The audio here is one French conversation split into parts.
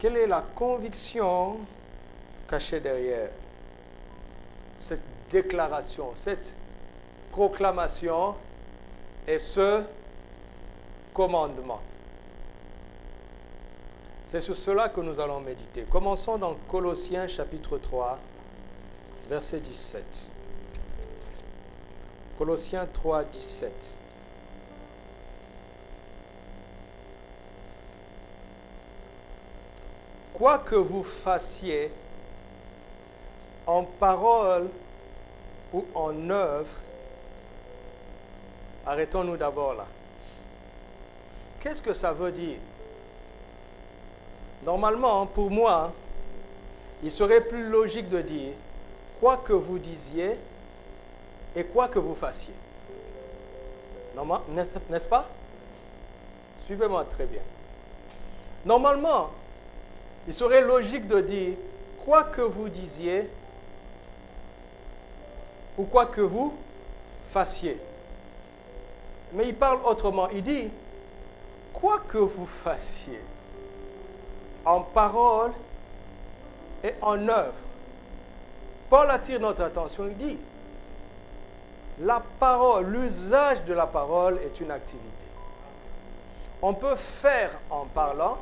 Quelle est la conviction cachée derrière cette déclaration, cette proclamation et ce commandement? C'est sur cela que nous allons méditer. Commençons dans Colossiens chapitre 3, verset 17. Colossiens 3, 17. Quoi que vous fassiez en parole ou en œuvre, arrêtons-nous d'abord là. Qu'est-ce que ça veut dire? Normalement, pour moi, il serait plus logique de dire quoi que vous disiez et quoi que vous fassiez. N'est-ce pas? Suivez-moi très bien. Normalement, il serait logique de dire quoi que vous disiez ou quoi que vous fassiez. Mais il parle autrement. Il dit quoi que vous fassiez en parole et en œuvre. Paul attire notre attention. Il dit la parole, l'usage de la parole est une activité. On peut faire en parlant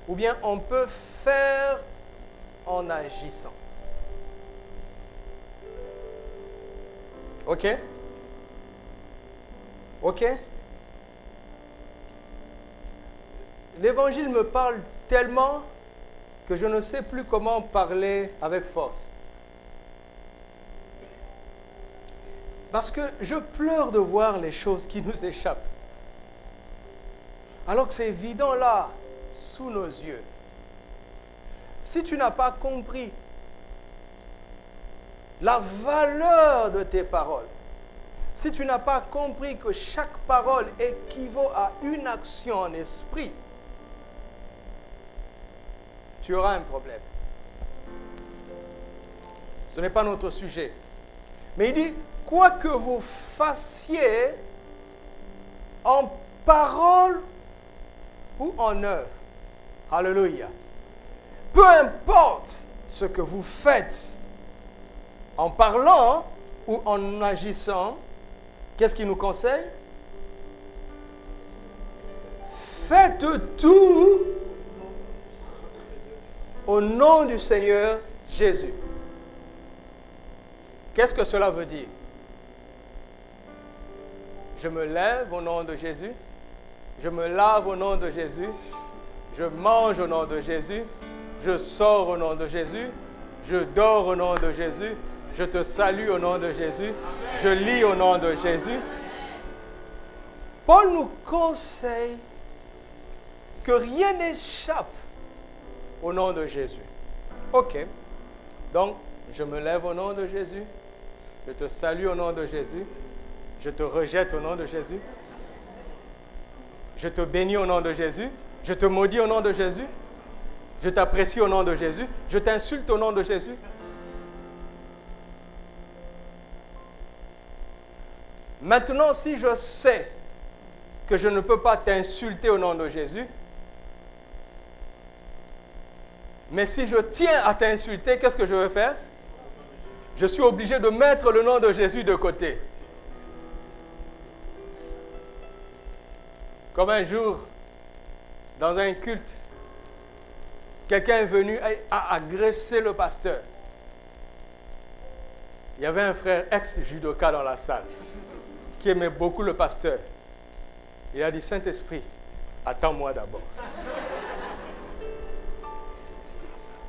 ou bien on peut faire en agissant. OK? OK? L'évangile me parle tellement que je ne sais plus comment parler avec force. Parce que je pleure de voir les choses qui nous échappent. Alors que c'est évident là, sous nos yeux. Si tu n'as pas compris la valeur de tes paroles, si tu n'as pas compris que chaque parole équivaut à une action en esprit, tu auras un problème. Ce n'est pas notre sujet. Mais il dit, quoi que vous fassiez en parole ou en œuvre. Alléluia. Peu importe ce que vous faites en parlant ou en agissant, qu'est-ce qu'il nous conseille? Faites tout au nom du Seigneur Jésus. Qu'est-ce que cela veut dire? Je me lève au nom de Jésus. Je me lave au nom de Jésus. Je mange au nom de Jésus. Je sors au nom de Jésus. Je dors au nom de Jésus. Je te salue au nom de Jésus. Je lis au nom de Jésus. Paul nous conseille que rien n'échappe au nom de Jésus. OK. Donc, je me lève au nom de Jésus. Je te salue au nom de Jésus. Je te rejette au nom de Jésus. Je te bénis au nom de Jésus. Je te maudis au nom de Jésus. Je t'apprécie au nom de Jésus. Je t'insulte au nom de Jésus. Maintenant, si je sais que je ne peux pas t'insulter au nom de Jésus, mais si je tiens à t'insulter, qu'est-ce que je vais faire? Je suis obligé de mettre le nom de Jésus de côté. Comme un jour, dans un culte, quelqu'un est venu à agresser le pasteur. Il y avait un frère ex-judoka dans la salle qui aimait beaucoup le pasteur. Il a dit, Saint-Esprit, attends-moi d'abord.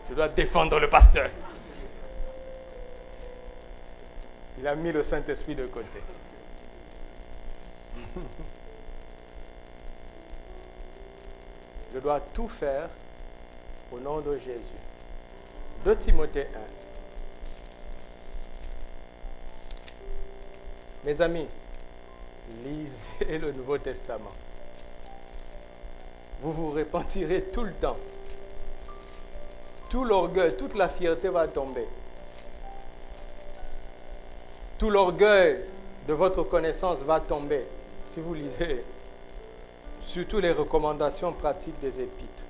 Je dois défendre le pasteur. Il a mis le Saint-Esprit de côté. Je dois tout faire au nom de Jésus. 2 Timothée 1. Mes amis, lisez le Nouveau Testament. Vous vous repentirez tout le temps. Tout l'orgueil, toute la fierté va tomber. Tout l'orgueil de votre connaissance va tomber si vous lisez surtout les recommandations pratiques des épîtres.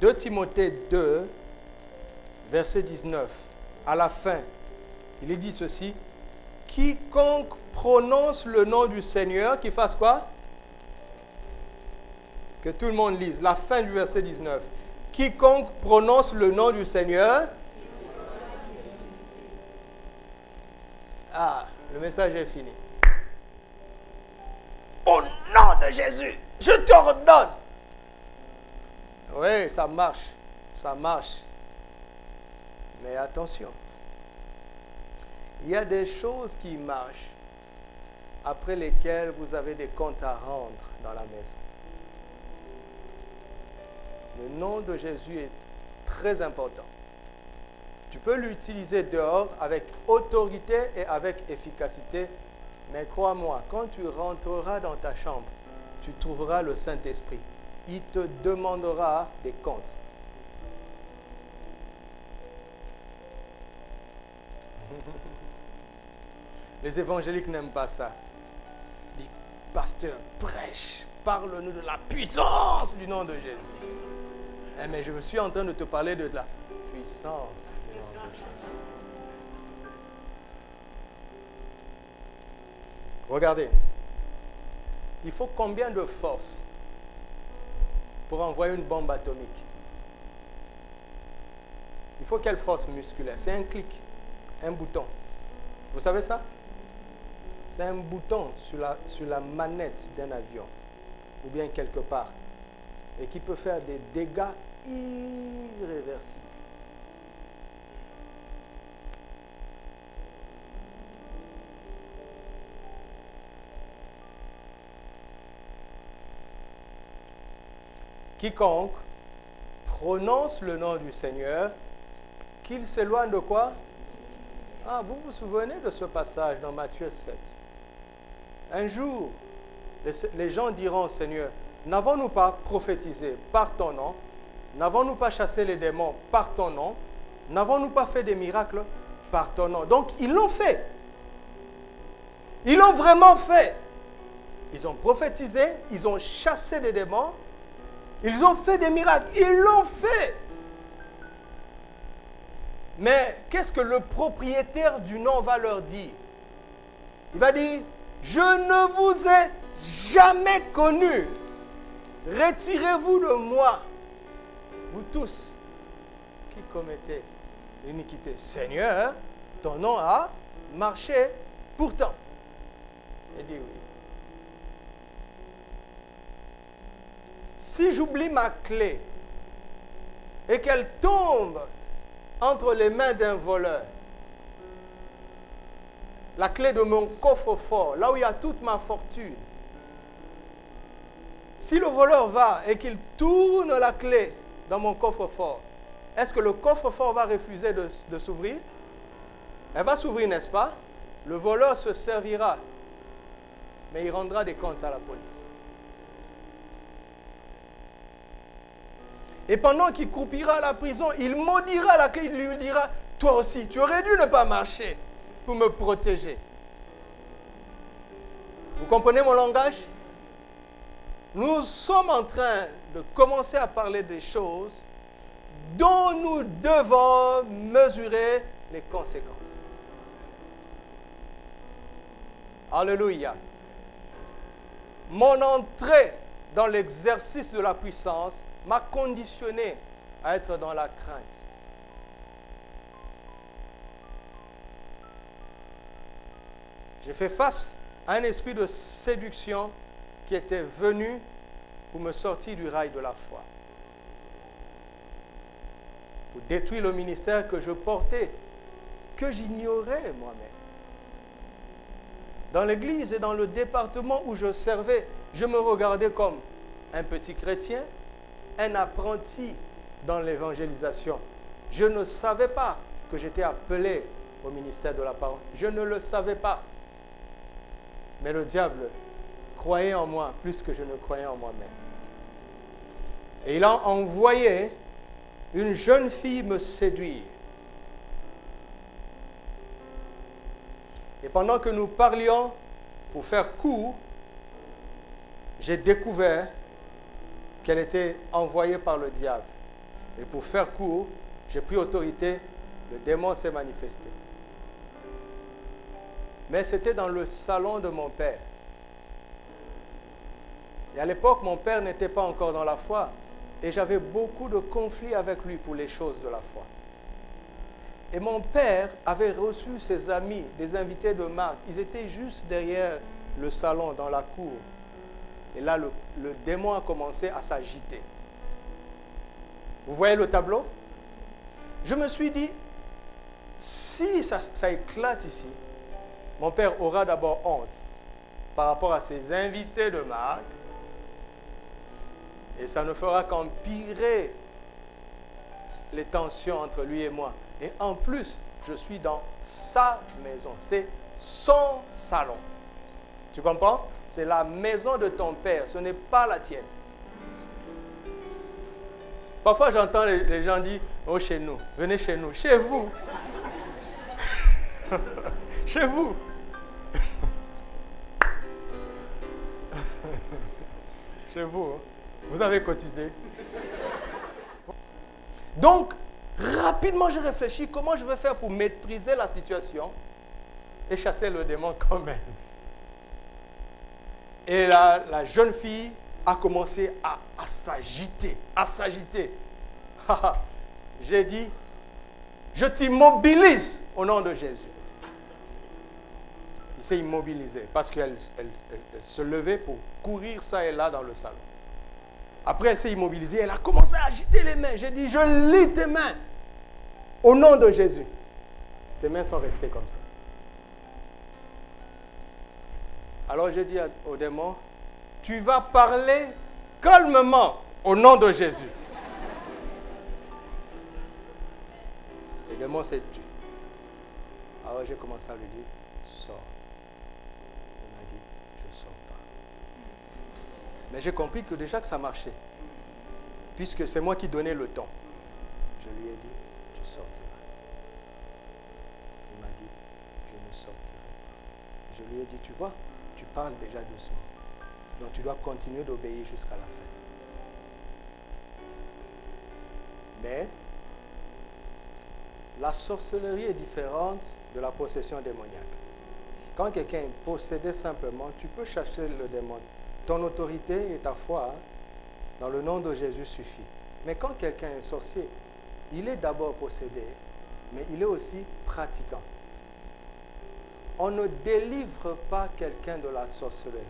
2 Timothée 2, verset 19, à la fin, il est dit ceci, quiconque prononce le nom du Seigneur, qui fasse quoi? Que tout le monde lise, la fin du verset 19. Quiconque prononce le nom du Seigneur. Ah, le message est fini. Au nom de Jésus, je t'ordonne. Oui, ça marche, ça marche. Mais attention, il y a des choses qui marchent après lesquelles vous avez des comptes à rendre dans la maison. Le nom de Jésus est très important. Tu peux l'utiliser dehors avec autorité et avec efficacité, mais crois-moi, quand tu rentreras dans ta chambre, tu trouveras le Saint-Esprit. Il te demandera des comptes. Les évangéliques n'aiment pas ça. Dis, pasteur, prêche, parle-nous de la puissance du nom de Jésus. Mais je suis en train de te parler de la puissance du nom de Jésus. Regardez, il faut combien de force pour envoyer une bombe atomique? Il faut quelle force musculaire? C'est un clic, un bouton. Vous savez ça? C'est un bouton sur la manette d'un avion ou bien quelque part et qui peut faire des dégâts irréversibles. Quiconque prononce le nom du Seigneur, qu'il s'éloigne de quoi? Ah, vous vous souvenez de ce passage dans Matthieu 7. Un jour, les gens diront au Seigneur, n'avons-nous pas prophétisé par ton nom? N'avons-nous pas chassé les démons par ton nom? N'avons-nous pas fait des miracles par ton nom? Donc, ils l'ont fait. Ils l'ont vraiment fait. Ils ont prophétisé, ils ont chassé des démons, ils ont fait des miracles, ils l'ont fait. Mais qu'est-ce que le propriétaire du nom va leur dire? Il va dire, je ne vous ai jamais connu. Retirez-vous de moi, vous tous qui commettez l'iniquité. Seigneur, ton nom a marché pourtant. Il dit oui. Si j'oublie ma clé et qu'elle tombe entre les mains d'un voleur, la clé de mon coffre-fort, là où il y a toute ma fortune, si le voleur va et qu'il tourne la clé dans mon coffre-fort, est-ce que le coffre-fort va refuser de s'ouvrir? Elle va s'ouvrir, n'est-ce pas? Le voleur se servira, mais il rendra des comptes à la police. Et pendant qu'il croupira à la prison, il maudira la clé, il lui dira, toi aussi, tu aurais dû ne pas marcher pour me protéger. Vous comprenez mon langage? Nous sommes en train de commencer à parler des choses dont nous devons mesurer les conséquences. Alléluia. Mon entrée dans l'exercice de la puissance m'a conditionné à être dans la crainte. J'ai fait face à un esprit de séduction qui était venu pour me sortir du rail de la foi, pour détruire le ministère que je portais, que j'ignorais moi-même. Dans l'église et dans le département où je servais, je me regardais comme un petit chrétien, un apprenti dans l'évangélisation. Je ne savais pas que j'étais appelé au ministère de la parole. Je ne le savais pas. Mais le diable croyait en moi plus que je ne croyais en moi-même. Et il a envoyé une jeune fille me séduire. Et pendant que nous parlions, pour faire court, j'ai découvert qu'elle était envoyée par le diable. Et pour faire court, j'ai pris autorité, le démon s'est manifesté. Mais c'était dans le salon de mon père. Et à l'époque, mon père n'était pas encore dans la foi. Et j'avais beaucoup de conflits avec lui pour les choses de la foi. Et mon père avait reçu ses amis, des invités de marque. Ils étaient juste derrière le salon, dans la cour. Et là, le démon a commencé à s'agiter. Vous voyez le tableau? Je me suis dit, si ça éclate ici, mon père aura d'abord honte par rapport à ses invités de marque. Et ça ne fera qu'empirer les tensions entre lui et moi. Et en plus, je suis dans sa maison. C'est son salon. Tu comprends? C'est la maison de ton père. Ce n'est pas la tienne. Parfois, j'entends les gens dire, oh, chez nous. Venez chez nous. Chez vous. Chez vous. Chez vous. Hein? Vous avez cotisé. Donc, rapidement, je réfléchis comment je vais faire pour maîtriser la situation et chasser le démon quand même. Et la jeune fille a commencé à s'agiter, J'ai dit, je t'immobilise au nom de Jésus. Il s'est immobilisé parce qu'elle se levait pour courir ça et là dans le salon. Après, elle s'est immobilisée, elle a commencé à agiter les mains. J'ai dit, je lis tes mains au nom de Jésus. Ses mains sont restées comme ça. Alors j'ai dit au démon, tu vas parler calmement au nom de Jésus. Le démon s'est tué. Alors j'ai commencé à lui dire, sors. Il m'a dit, je ne sors pas. Mais j'ai compris que déjà que ça marchait. Puisque c'est moi qui donnais le temps. Je lui ai dit, tu sortiras. Il m'a dit, je ne sortirai pas. Je lui ai dit, tu vois, tu parles déjà doucement. Donc tu dois continuer d'obéir jusqu'à la fin. Mais la sorcellerie est différente de la possession démoniaque. Quand quelqu'un est possédé simplement, tu peux chercher le démon. Ton autorité et ta foi, dans le nom de Jésus suffit. Mais quand quelqu'un est sorcier, il est d'abord possédé, mais il est aussi pratiquant. On ne délivre pas quelqu'un de la sorcellerie.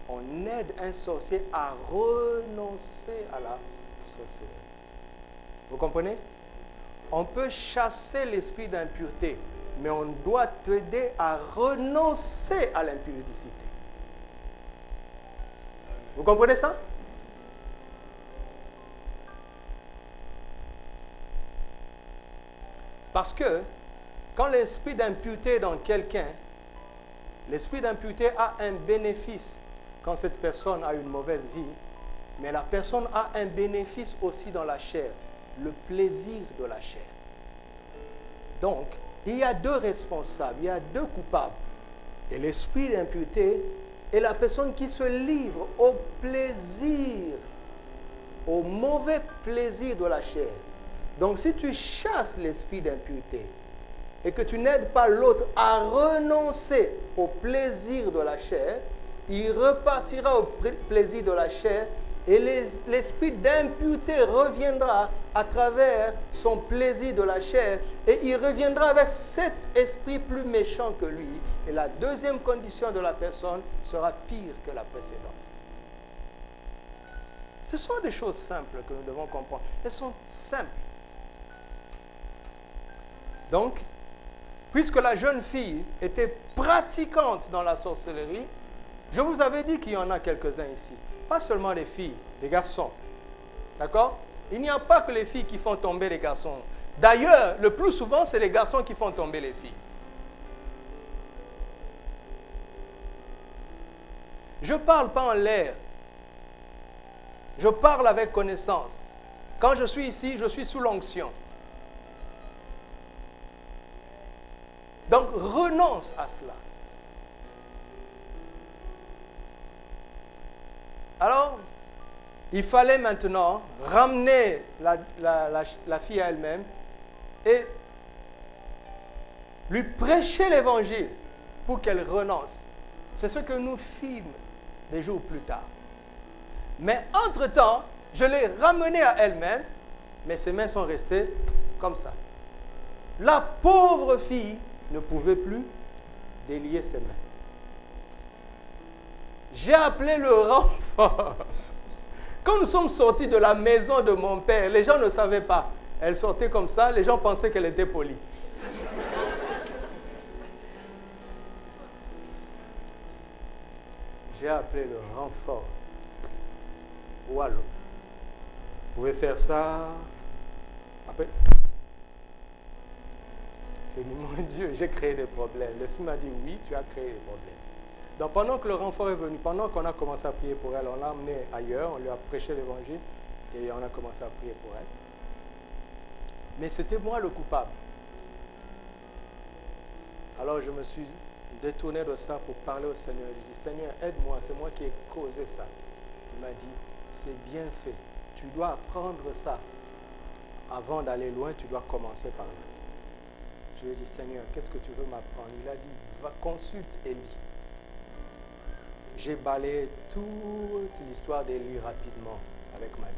On aide un sorcier à renoncer à la sorcellerie. Vous comprenez? On peut chasser l'esprit d'impureté, mais on doit t'aider à renoncer à l'impudicité. Vous comprenez ça? Parce que quand l'esprit d'impureté est dans quelqu'un, l'esprit d'impureté a un bénéfice quand cette personne a une mauvaise vie, mais la personne a un bénéfice aussi dans la chair, le plaisir de la chair. Donc, il y a deux responsables, il y a deux coupables. Et l'esprit d'impureté est la personne qui se livre au plaisir, au mauvais plaisir de la chair. Donc, si tu chasses l'esprit d'impureté et que tu n'aides pas l'autre à renoncer au plaisir de la chair, il repartira au plaisir de la chair et l'esprit d'impureté reviendra à travers son plaisir de la chair et il reviendra avec cet esprit plus méchant que lui. Et la deuxième condition de la personne sera pire que la précédente. Ce sont des choses simples que nous devons comprendre. Elles sont simples. Donc, puisque la jeune fille était pratiquante dans la sorcellerie, je vous avais dit qu'il y en a quelques-uns ici. Pas seulement les filles, des garçons. D'accord? Il n'y a pas que les filles qui font tomber les garçons. D'ailleurs, le plus souvent, c'est les garçons qui font tomber les filles. Je ne parle pas en l'air. Je parle avec connaissance. Quand je suis ici, je suis sous l'onction. Donc, renonce à cela. Alors, Il fallait maintenant ramener la fille à elle-même et lui prêcher l'évangile pour qu'elle renonce. C'est ce que nous fîmes des jours plus tard. Mais entre-temps, je l'ai ramenée à elle-même, mais ses mains sont restées comme ça. La pauvre fille ne pouvait plus délier ses mains. J'ai appelé le renfort. Quand nous sommes sortis de la maison de mon père, les gens ne savaient pas. Elle sortait comme ça, les gens pensaient qu'elle était polie. J'ai appelé le renfort. Wallo. Vous pouvez faire ça. Après, j'ai dit, mon Dieu, j'ai créé des problèmes. L'Esprit m'a dit, oui, tu as créé des problèmes. Donc pendant que le renfort est venu, pendant qu'on a commencé à prier pour elle, on l'a emmenée ailleurs, on lui a prêché l'évangile et on a commencé à prier pour elle. Mais c'était moi le coupable. Alors je me suis détourné de ça pour parler au Seigneur. J'ai dit, Seigneur, aide-moi, c'est moi qui ai causé ça. Il m'a dit, c'est bien fait. Tu dois apprendre ça. Avant d'aller loin, tu dois commencer par là. Je lui ai dit, Seigneur, qu'est-ce que tu veux m'apprendre? Il a dit, va, consulte Élie. J'ai balayé toute l'histoire d'Élie rapidement avec ma Bible.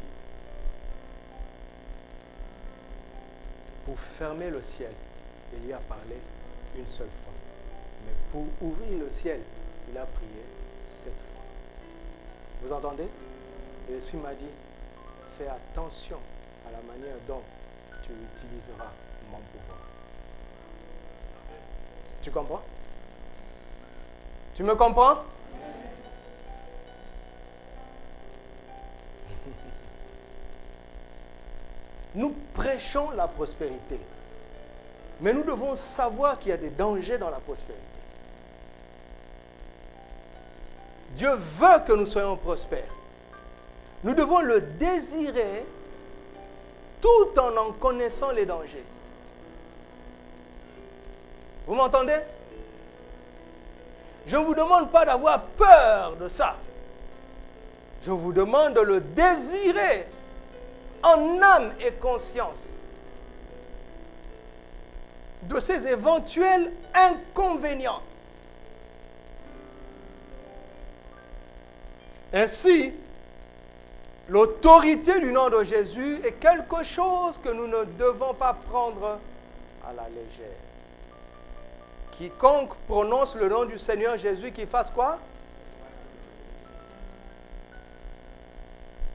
Pour fermer le ciel, Élie a parlé une seule fois. Mais pour ouvrir le ciel, il a prié 7 fois. Vous entendez? Et l'Esprit m'a dit, fais attention à la manière dont tu utiliseras mon pouvoir. Tu comprends? Tu me comprends? Nous prêchons la prospérité. Mais nous devons savoir qu'il y a des dangers dans la prospérité. Dieu veut que nous soyons prospères. Nous devons le désirer tout en connaissant les dangers. Vous m'entendez? Je ne vous demande pas d'avoir peur de ça. Je vous demande de le désirer en âme et conscience de ces éventuels inconvénients. Ainsi, l'autorité du nom de Jésus est quelque chose que nous ne devons pas prendre à la légère. Quiconque prononce le nom du Seigneur Jésus, qu'il fasse quoi?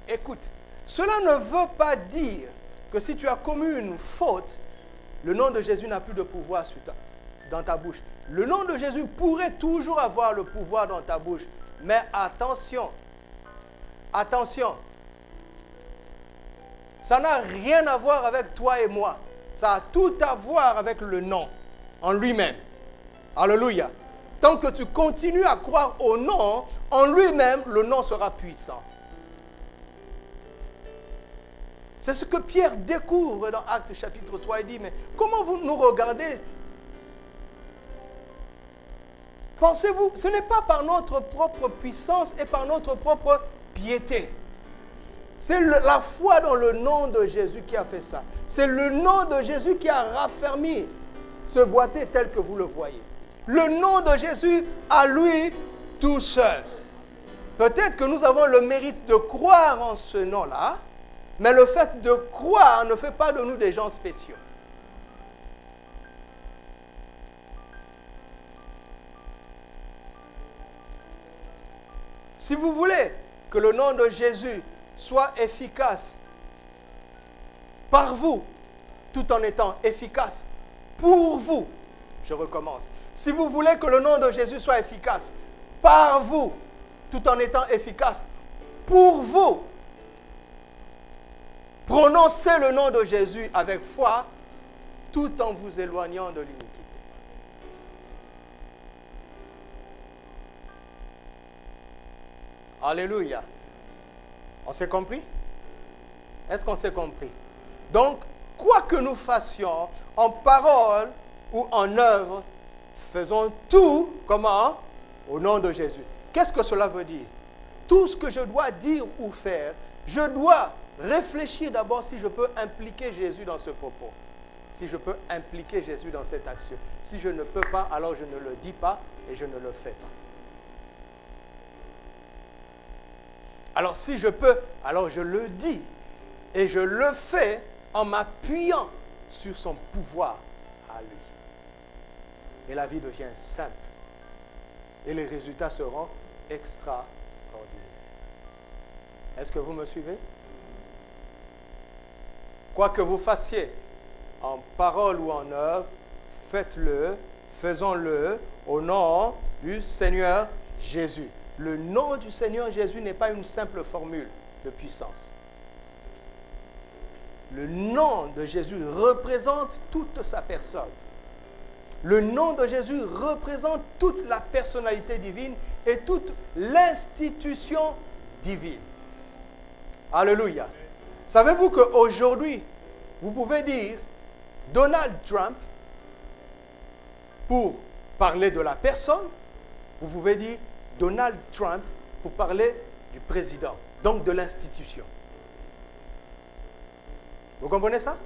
Écoute, cela ne veut pas dire que si tu as commis une faute, le nom de Jésus n'a plus de pouvoir dans ta bouche. Le nom de Jésus pourrait toujours avoir le pouvoir dans ta bouche. Mais attention, attention, ça n'a rien à voir avec toi et moi. Ça a tout à voir avec le nom en lui-même. Alléluia. Tant que tu continues à croire au nom, en lui-même, le nom sera puissant. C'est ce que Pierre découvre dans Actes chapitre 3. Il dit, mais comment vous nous regardez? Pensez-vous, ce n'est pas par notre propre puissance et par notre propre piété. C'est la foi dans le nom de Jésus qui a fait ça. C'est le nom de Jésus qui a raffermi ce boîtier tel que vous le voyez. Le nom de Jésus à lui tout seul. Peut-être que nous avons le mérite de croire en ce nom-là, mais le fait de croire ne fait pas de nous des gens spéciaux. Si vous voulez que le nom de Jésus soit efficace par vous, tout en étant efficace pour vous, je recommence. Si vous voulez que le nom de Jésus soit efficace par vous, tout en étant efficace pour vous, prononcez le nom de Jésus avec foi, tout en vous éloignant de l'iniquité. Alléluia. On s'est compris? Est-ce qu'on s'est compris? Donc, quoi que nous fassions, en parole ou en œuvre, faisons tout, comment? Au nom de Jésus. Qu'est-ce que cela veut dire? Tout ce que je dois dire ou faire, Je dois réfléchir d'abord si je peux impliquer Jésus dans ce propos. Si je peux impliquer Jésus dans cette action. Si je ne peux pas, alors je ne le dis pas et je ne le fais pas. Alors si je peux, alors je le dis et je le fais en m'appuyant sur son pouvoir à lui. Et la vie devient simple. Et les résultats seront extraordinaires. Est-ce que vous me suivez? Quoi que vous fassiez, en parole ou en œuvre, faites-le, faisons-le au nom du Seigneur Jésus. Le nom du Seigneur Jésus n'est pas une simple formule de puissance. Le nom de Jésus représente toute sa personne. Le nom de Jésus représente toute la personnalité divine et toute l'institution divine. Alléluia. Savez-vous qu'aujourd'hui, vous pouvez dire Donald Trump pour parler de la personne, vous pouvez dire Donald Trump pour parler du président, donc de l'institution. Vous comprenez ça?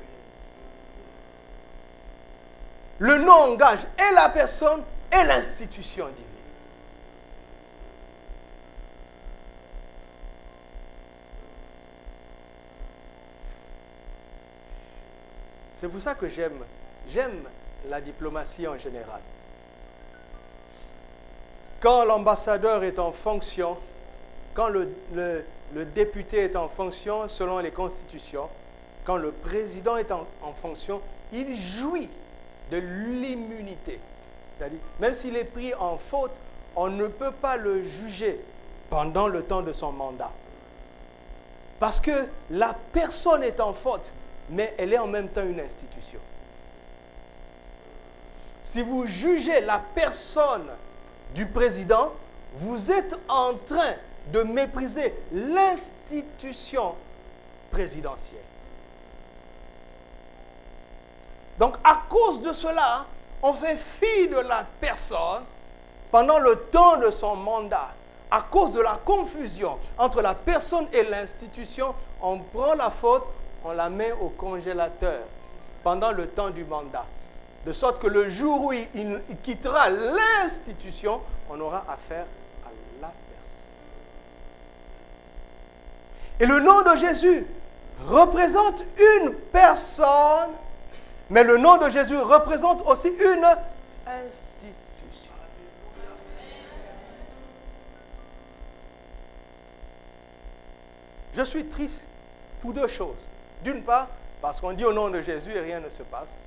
Le nom engage et la personne et l'institution divine. C'est pour ça que j'aime la diplomatie en général. Quand l'ambassadeur est en fonction, quand le député est en fonction selon les constitutions, quand le président est en fonction, il jouit de l'immunité. C'est-à-dire, même s'il est pris en faute, on ne peut pas le juger pendant le temps de son mandat. Parce que la personne est en faute, mais elle est en même temps une institution. Si vous jugez la personne du président, vous êtes en train de mépriser l'institution présidentielle. Donc, à cause de cela, on fait fi de la personne pendant le temps de son mandat. À cause de la confusion entre la personne et l'institution, on prend la faute, on la met au congélateur pendant le temps du mandat. De sorte que le jour où il quittera l'institution, on aura affaire à la personne. Et le nom de Jésus représente une personne, mais le nom de Jésus représente aussi une institution. Je suis triste pour deux choses. D'une part, parce qu'on dit au nom de Jésus et rien ne se passe.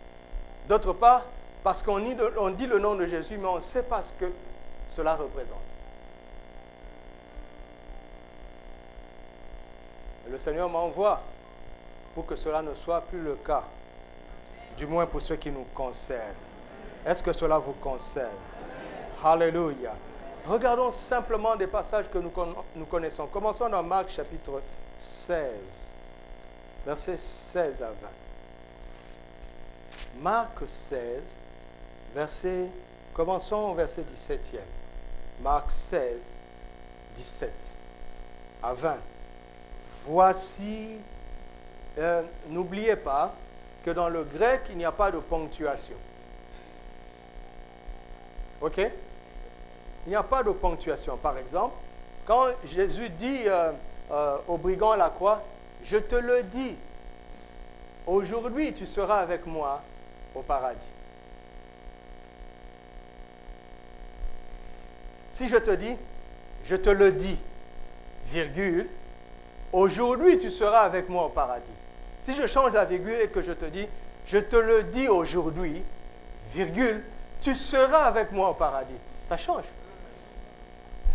D'autre part, parce qu'on dit le nom de Jésus, mais on ne sait pas ce que cela représente. Le Seigneur m'envoie pour que cela ne soit plus le cas, du moins pour ceux qui nous concernent. Est-ce que cela vous concerne? Alléluia. Regardons simplement des passages que nous connaissons. Commençons dans Marc chapitre 16, versets 16 à 20. Marc 16, commençons au verset 17e. Marc 16, 17 à 20. Voici, n'oubliez pas que dans le grec, il n'y a pas de ponctuation. OK? Il n'y a pas de ponctuation. Par exemple, quand Jésus dit au brigand à la croix, « Je te le dis, aujourd'hui tu seras avec moi au paradis. » Si je te dis, « Je te le dis, virgule, aujourd'hui tu seras avec moi au paradis. » Si je change la virgule et que je te dis, « Je te le dis aujourd'hui, virgule, tu seras avec moi au paradis. » Ça change.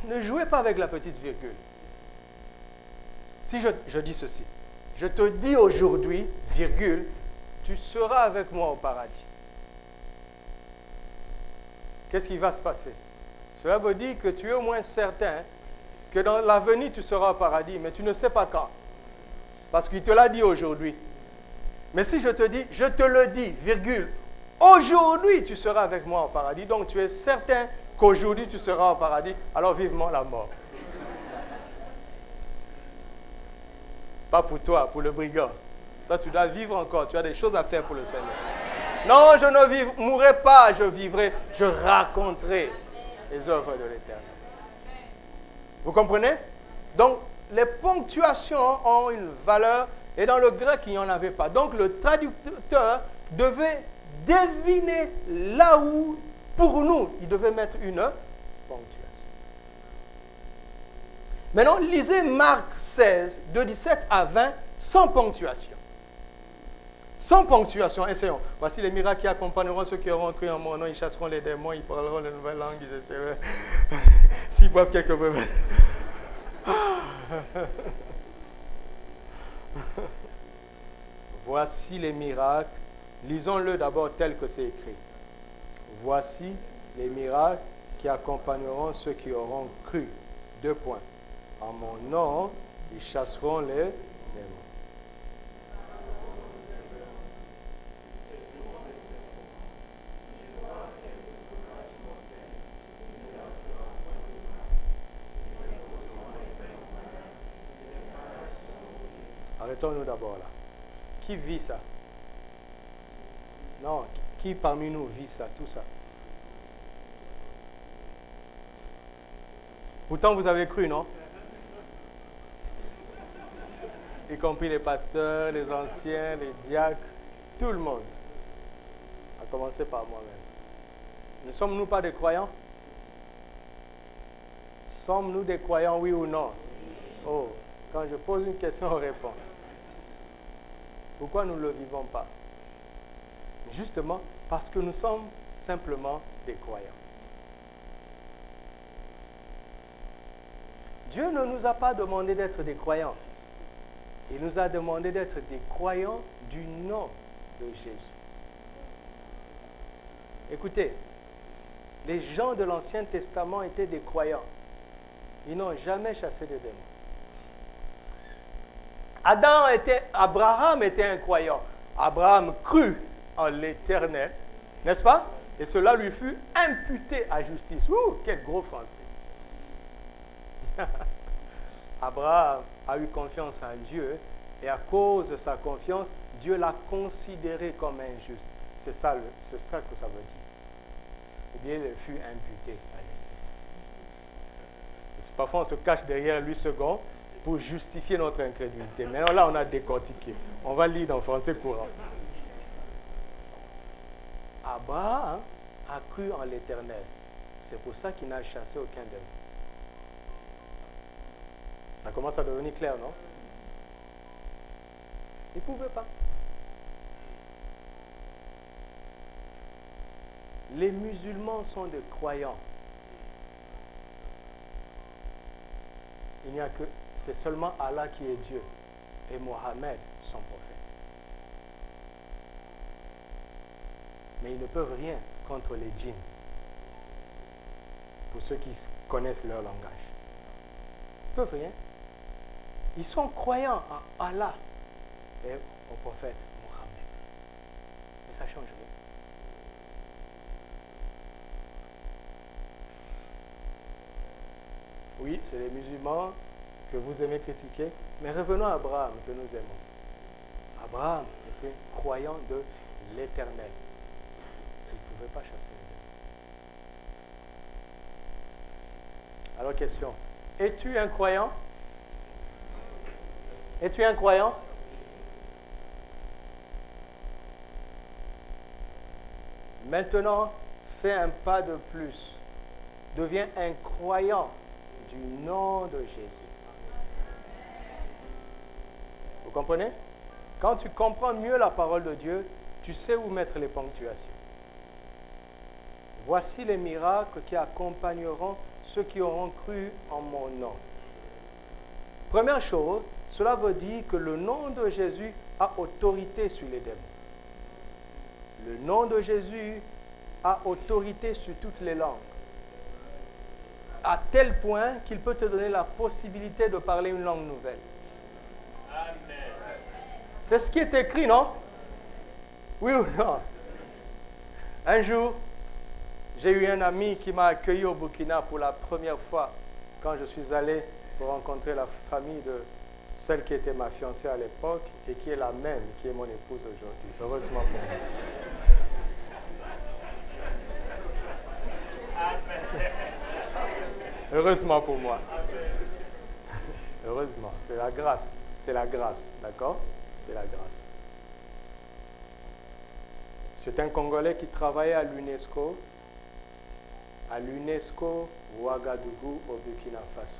Ne jouez pas avec la petite virgule. Si je dis ceci, « Je te dis aujourd'hui, virgule, tu seras avec moi au paradis. » Qu'est-ce qui va se passer? Cela veut dire que tu es au moins certain que dans l'avenir tu seras au paradis, mais tu ne sais pas quand. Parce qu'il te l'a dit aujourd'hui. Mais si je te dis, je te le dis, virgule, aujourd'hui tu seras avec moi au paradis, donc tu es certain qu'aujourd'hui tu seras au paradis, alors vivement la mort. Pas pour toi, pour le brigand. Toi, tu dois vivre encore. Tu as des choses à faire pour le Seigneur. Non, je ne mourrai pas, je vivrai, je raconterai les œuvres de l'Éternel. Vous comprenez? Donc, les ponctuations ont une valeur et dans le grec, il n'y en avait pas. Donc, le traducteur devait deviner là où, pour nous, il devait mettre une ponctuation. Maintenant, lisez Marc 16, de 17 à 20, sans ponctuation. Sans ponctuation, essayons. Voici les miracles qui accompagneront ceux qui auront cru en mon nom. Ils chasseront les démons, ils parleront de nouvelles langues, ils essaieront. S'ils boivent quelques bébés. Voici les miracles. Lisons-le d'abord tel que c'est écrit. Voici les miracles qui accompagneront ceux qui auront cru. 2 points. En mon nom, ils chasseront les démons. Arrêtons-nous d'abord là. Qui vit ça? Non, qui parmi nous vit ça, tout ça? Pourtant, vous avez cru, non? Y compris les pasteurs, les anciens, les diacres, tout le monde. À commencer par moi-même. Ne sommes-nous pas des croyants? Sommes-nous des croyants, oui ou non? Oh, quand je pose une question, on répond. Pourquoi nous ne le vivons pas? Justement parce que nous sommes simplement des croyants. Dieu ne nous a pas demandé d'être des croyants. Il nous a demandé d'être des croyants du nom de Jésus. Écoutez, les gens de l'Ancien Testament étaient des croyants. Ils n'ont jamais chassé des démons. Abraham était un croyant. Abraham crut en l'Éternel, n'est-ce pas? Et cela lui fut imputé à justice. Ouh, quel gros français. Abraham a eu confiance en Dieu et à cause de sa confiance, Dieu l'a considéré comme injuste. C'est ça que ça veut dire. Ou bien il fut imputé à justice. Parfois on se cache derrière lui second pour justifier notre incrédulité. Maintenant là on a décortiqué. On va lire en français courant. Abraham a cru en l'Éternel. C'est pour ça qu'il n'a chassé aucun démon. Ça commence à devenir clair, non? Il ne pouvait pas. Les musulmans sont des croyants. Il n'y a que, c'est seulement Allah qui est Dieu et Mohammed son prophète. Mais ils ne peuvent rien contre les djinns. Pour ceux qui connaissent leur langage. Ils ne peuvent rien. Ils sont croyants en Allah et au prophète Mohammed. Mais ça change rien. Oui, c'est les musulmans que vous aimez critiquer, mais revenons à Abraham que nous aimons. Abraham était croyant de l'Éternel. Il ne pouvait pas chasser les démons. Alors, question. Es-tu un croyant? Es-tu un croyant? Maintenant, fais un pas de plus. Deviens un croyant du nom de Jésus. Vous comprenez? Quand tu comprends mieux la parole de Dieu, tu sais où mettre les ponctuations. Voici les miracles qui accompagneront ceux qui auront cru en mon nom. Première chose, cela veut dire que le nom de Jésus a autorité sur les démons. Le nom de Jésus a autorité sur toutes les langues. À tel point qu'il peut te donner la possibilité de parler une langue nouvelle. Amen. C'est ce qui est écrit, non? Oui ou non? Un jour, j'ai eu un ami qui m'a accueilli au Burkina pour la première fois quand je suis allé pour rencontrer la famille celle qui était ma fiancée à l'époque et qui est la même, qui est mon épouse aujourd'hui. Heureusement pour moi. Heureusement pour moi. Heureusement, c'est la grâce. C'est la grâce, d'accord? C'est la grâce. C'est un Congolais qui travaillait à l'UNESCO Ouagadougou au Burkina Faso.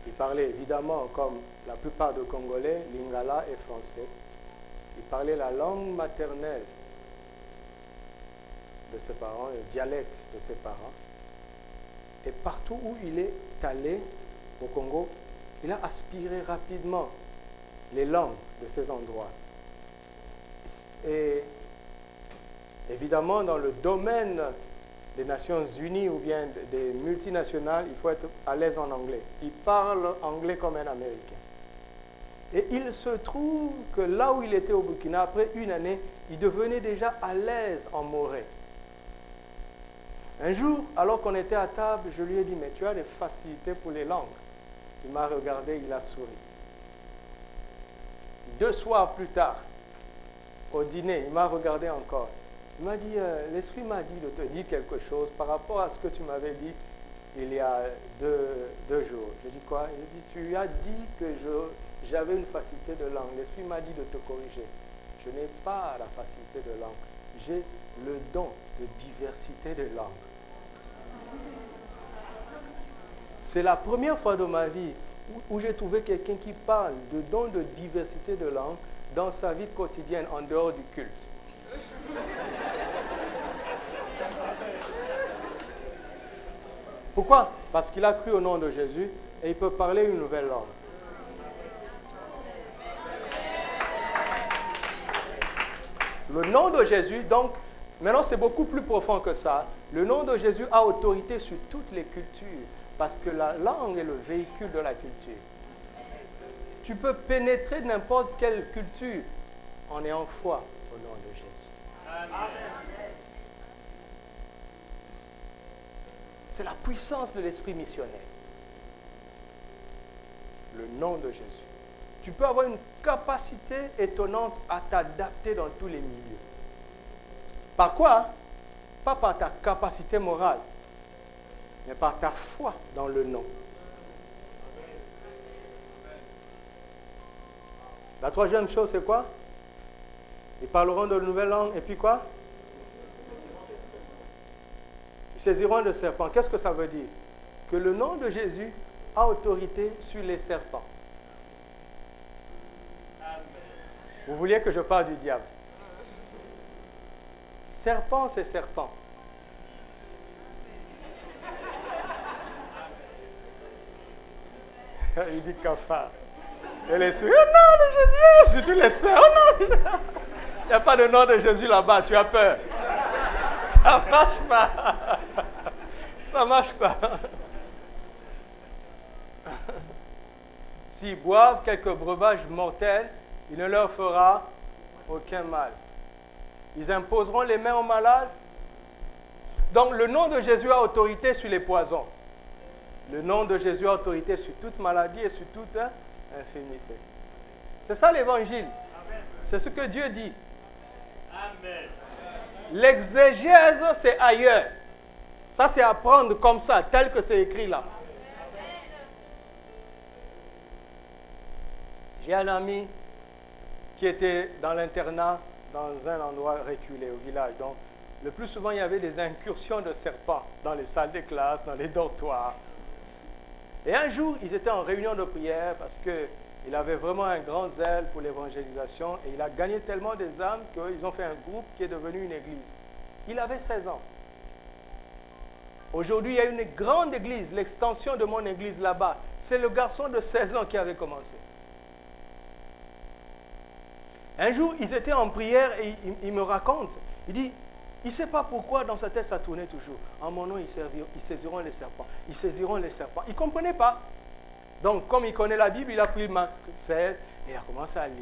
Il parlait évidemment, comme la plupart des Congolais, lingala et français. Il parlait la langue maternelle de ses parents, le dialecte de ses parents. Et partout où il est allé au Congo, il a aspiré rapidement les langues de ces endroits. Et évidemment, dans le domaine des Nations Unies ou bien des multinationales, il faut être à l'aise en anglais. Il parle anglais comme un Américain. Et il se trouve que là où il était au Burkina, après une année, il devenait déjà à l'aise en moré. Un jour, alors qu'on était à table, je lui ai dit, mais tu as des facilités pour les langues. Il m'a regardé, il a souri. 2 soirs plus tard, au dîner, il m'a regardé encore. Il m'a dit, l'Esprit m'a dit de te dire quelque chose par rapport à ce que tu m'avais dit il y a deux jours. Je dis quoi? Il dit, tu as dit que j'avais une facilité de langue. L'Esprit m'a dit de te corriger. Je n'ai pas la facilité de langue. J'ai le don de diversité de langue. C'est la première fois de ma vie où j'ai trouvé quelqu'un qui parle de don de diversité de langue dans sa vie quotidienne en dehors du culte. Pourquoi? Parce qu'il a cru au nom de Jésus et il peut parler une nouvelle langue. Le nom de Jésus, donc, maintenant c'est beaucoup plus profond que ça. Le nom de Jésus a autorité sur toutes les cultures parce que la langue est le véhicule de la culture. Tu peux pénétrer n'importe quelle culture en ayant foi au nom de Jésus. Amen. C'est la puissance de l'esprit missionnaire. Le nom de Jésus. Tu peux avoir une capacité étonnante à t'adapter dans tous les milieux. Par quoi? Pas par ta capacité morale, mais par ta foi dans le nom. La troisième chose, c'est quoi? Ils parleront de nouvelles langues et puis quoi? Ils saisiront le serpent. Qu'est-ce que ça veut dire? Que le nom de Jésus a autorité sur les serpents. Vous vouliez que je parle du diable? Serpent, c'est serpent. Il dit cafard. Et les souris, oh non, de Jésus, surtout les sœurs, oh non. Il n'y a pas de nom de Jésus là-bas, tu as peur. Ça ne marche pas. Ça ne marche pas. S'ils boivent quelques breuvages mortels, il ne leur fera aucun mal. Ils imposeront les mains aux malades. Donc le nom de Jésus a autorité sur les poisons. Le nom de Jésus a autorité sur toute maladie et sur toute infirmité. C'est ça l'évangile. C'est ce que Dieu dit. Amen. L'exégèse, c'est ailleurs. Ça, c'est à prendre comme ça, tel que c'est écrit là. J'ai un ami qui était dans l'internat, dans un endroit reculé au village. Donc, le plus souvent, il y avait des incursions de serpents dans les salles de classe, dans les dortoirs. Et un jour, ils étaient en réunion de prière parce qu'il avait vraiment un grand zèle pour l'évangélisation et il a gagné tellement des âmes qu'ils ont fait un groupe qui est devenu une église. Il avait 16 ans. Aujourd'hui, il y a une grande église, l'extension de mon église là-bas. C'est le garçon de 16 ans qui avait commencé. Un jour, ils étaient en prière et il me raconte. Il dit, il ne sait pas pourquoi dans sa tête ça tournait toujours. En mon nom, ils saisiront les serpents. Ils saisiront les serpents. Il ne comprenait pas. Donc, comme il connaît la Bible, il a pris Marc 16 et il a commencé à lire.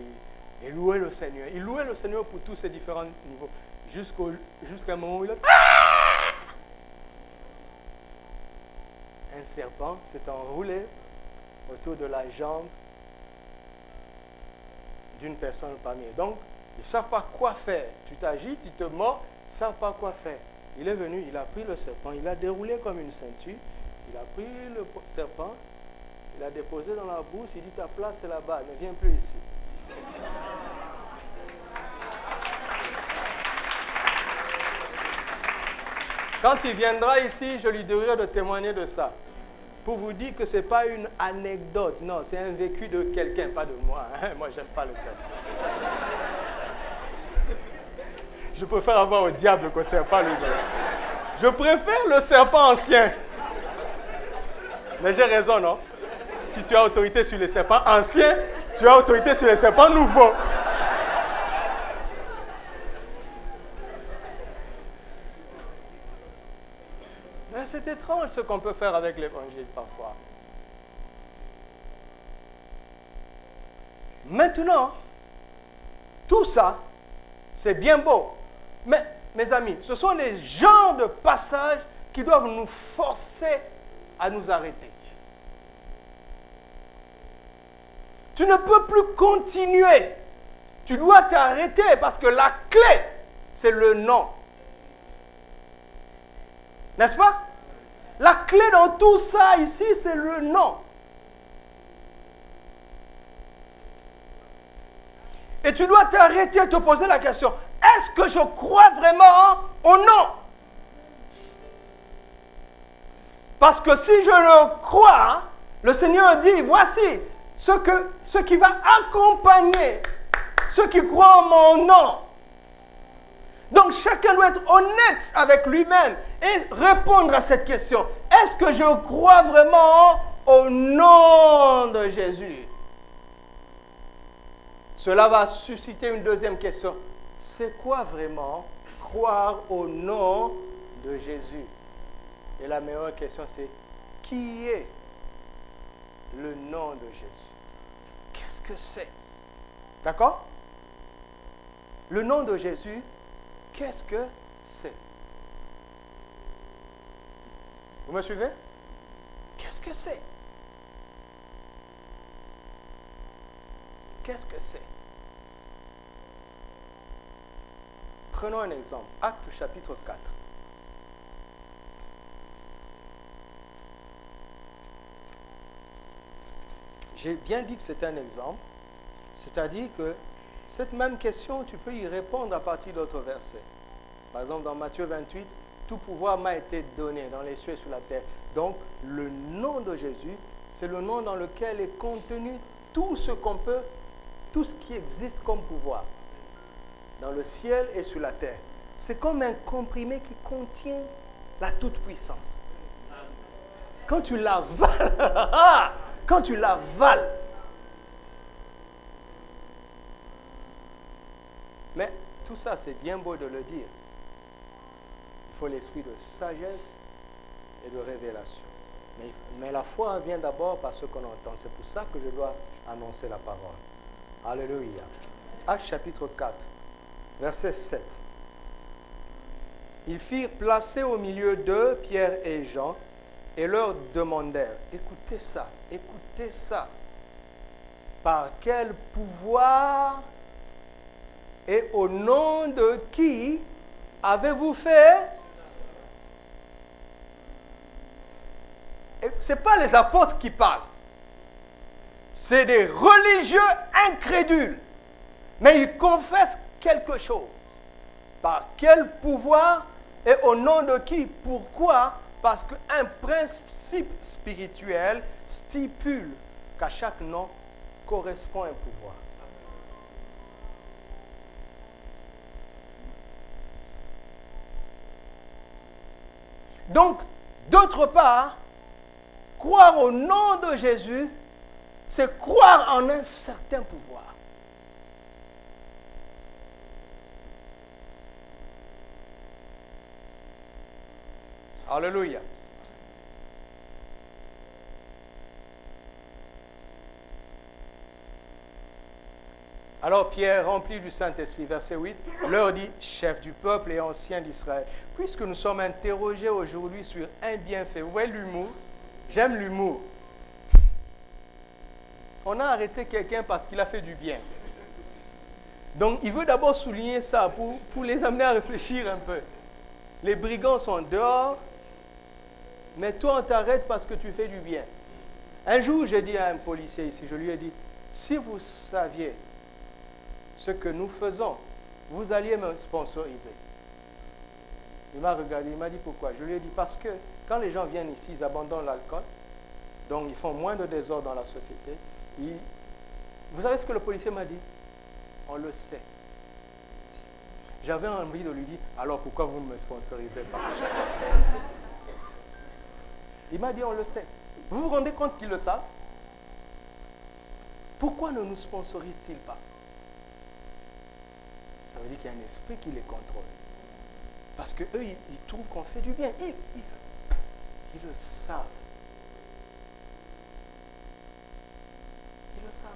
Et louer le Seigneur. Il louait le Seigneur pour tous ces différents niveaux. Jusqu'à un moment où il a... Un serpent s'est enroulé autour de la jambe d'une personne parmi eux. Donc, ils ne savent pas quoi faire. Tu t'agites, tu te mords, ils ne savent pas quoi faire. Il est venu, il a pris le serpent, il l'a déroulé comme une ceinture, il a pris le serpent, il l'a déposé dans la bourse, il dit ta place est là-bas, ne viens plus ici. Quand il viendra ici, je lui dirai de témoigner de ça. Pour vous dire que ce n'est pas une anecdote, non, c'est un vécu de quelqu'un, pas de moi. Hein? Moi, je n'aime pas le serpent. Je préfère avoir au diable qu'au serpent lui-même. Je préfère le serpent ancien. Mais j'ai raison, non? Si tu as autorité sur les serpents anciens, tu as autorité sur les serpents nouveaux. Mais c'est étrange ce qu'on peut faire avec l'évangile parfois. Maintenant, tout ça, c'est bien beau. Mais, mes amis, ce sont les genres de passages qui doivent nous forcer à nous arrêter. Tu ne peux plus continuer. Tu dois t'arrêter parce que la clé, c'est le nom. N'est-ce pas? La clé dans tout ça ici, c'est le nom. Et tu dois t'arrêter et te poser la question, est-ce que je crois vraiment au nom? Parce que si je le crois, le Seigneur dit, voici ce qui va accompagner ceux qui croient en mon nom. Donc chacun doit être honnête avec lui-même et répondre à cette question. Est-ce que je crois vraiment au nom de Jésus? Cela va susciter une deuxième question. C'est quoi vraiment croire au nom de Jésus? Et la meilleure question, c'est qui est le nom de Jésus? Qu'est-ce que c'est? D'accord? Le nom de Jésus, qu'est-ce que c'est? Vous me suivez? Qu'est-ce que c'est? Qu'est-ce que c'est? Prenons un exemple. Actes chapitre 4. J'ai bien dit que c'est un exemple. C'est-à-dire que cette même question, tu peux y répondre à partir d'autres versets. Par exemple, dans Matthieu 28, tout pouvoir m'a été donné dans les cieux et sur la terre. Donc, le nom de Jésus, c'est le nom dans lequel est contenu tout ce qu'on peut, tout ce qui existe comme pouvoir, dans le ciel et sur la terre. C'est comme un comprimé qui contient la toute-puissance. Quand tu l'avales, quand tu l'avales, mais tout ça, c'est bien beau de le dire. Il faut l'esprit de sagesse et de révélation. Mais la foi vient d'abord par ce qu'on entend. C'est pour ça que je dois annoncer la parole. Alléluia. Actes chapitre 4, verset 7. Ils firent placer au milieu d'eux Pierre et Jean et leur demandèrent, écoutez ça, par quel pouvoir et au nom de qui avez-vous fait? Ce n'est pas les apôtres qui parlent. C'est des religieux incrédules. Mais ils confessent quelque chose. Par quel pouvoir et au nom de qui? Pourquoi? Parce qu'un principe spirituel stipule qu'à chaque nom correspond un pouvoir. Donc, d'autre part, croire au nom de Jésus, c'est croire en un certain pouvoir. Alléluia. Alors Pierre, rempli du Saint-Esprit, verset 8, leur dit, chef du peuple et ancien d'Israël, puisque nous sommes interrogés aujourd'hui sur un bienfait. Vous voyez l'humour? J'aime l'humour. On a arrêté quelqu'un parce qu'il a fait du bien. Donc, il veut d'abord souligner ça pour les amener à réfléchir un peu. Les brigands sont dehors, mais toi, on t'arrête parce que tu fais du bien. Un jour, j'ai dit à un policier ici, je lui ai dit, si vous saviez ce que nous faisons, vous alliez me sponsoriser. Il m'a regardé, il m'a dit pourquoi. Je lui ai dit parce que quand les gens viennent ici, ils abandonnent l'alcool, donc ils font moins de désordre dans la société. Vous savez ce que le policier m'a dit? On le sait. J'avais envie de lui dire, alors pourquoi vous ne me sponsorisez pas? Il m'a dit, on le sait. Vous vous rendez compte qu'ils le savent? Pourquoi ne nous sponsorisent-ils pas? Ça veut dire qu'il y a un esprit qui les contrôle. Parce qu'eux, ils trouvent qu'on fait du bien. Ils le savent. Ils le savent.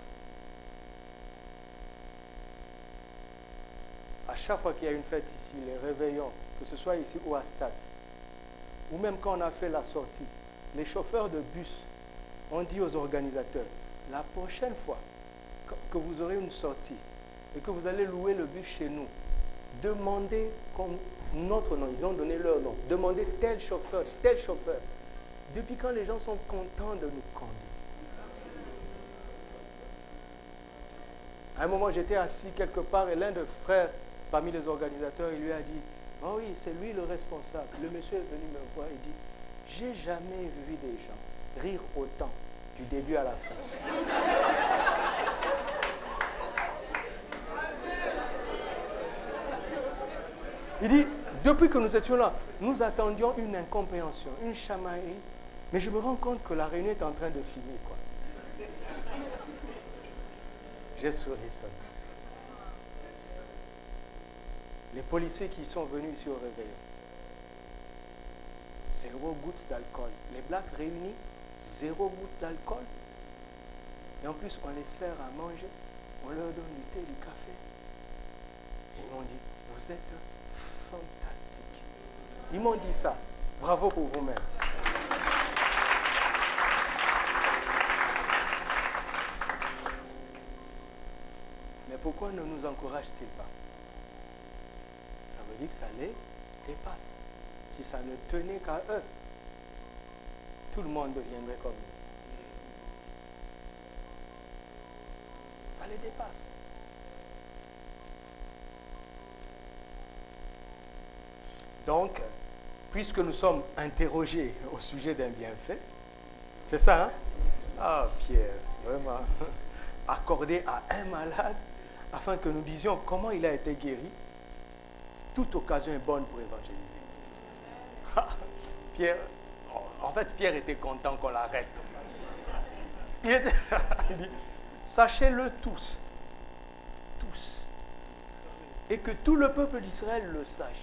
À chaque fois qu'il y a une fête ici, les réveillons, que ce soit ici ou à Stade, ou même quand on a fait la sortie, les chauffeurs de bus ont dit aux organisateurs, la prochaine fois que vous aurez une sortie et que vous allez louer le bus chez nous, demandez notre nom, ils ont donné leur nom, demandez tel chauffeur. Depuis quand les gens sont contents de nous conduire? À un moment, j'étais assis quelque part et l'un des frères parmi les organisateurs, il lui a dit, oh oui, c'est lui le responsable. Le monsieur est venu me voir et dit, j'ai jamais vu des gens rire autant du début à la fin. Il dit, depuis que nous étions là, nous attendions une incompréhension, une chamaillerie, mais je me rends compte que la réunion est en train de finir, quoi. J'ai souri seulement. Les policiers qui sont venus ici au réveillon, 0 goutte d'alcool. Les blacks réunis, 0 goutte d'alcool. Et en plus, on les sert à manger, on leur donne du thé, du café. Et ils m'ont dit, vous êtes fantastique. Ils m'ont dit ça. Bravo pour vous-même. Mais pourquoi ne nous encourage-t-il pas? Ça veut dire que ça les dépasse. Si ça ne tenait qu'à eux, tout le monde deviendrait comme eux. Ça les dépasse. Donc, puisque nous sommes interrogés au sujet d'un bienfait, c'est ça, hein? Ah, Pierre, vraiment, accordé à un malade, afin que nous disions comment il a été guéri, toute occasion est bonne pour évangéliser. Pierre, en fait, Pierre était content qu'on l'arrête. Il dit, sachez-le tous, et que tout le peuple d'Israël le sache.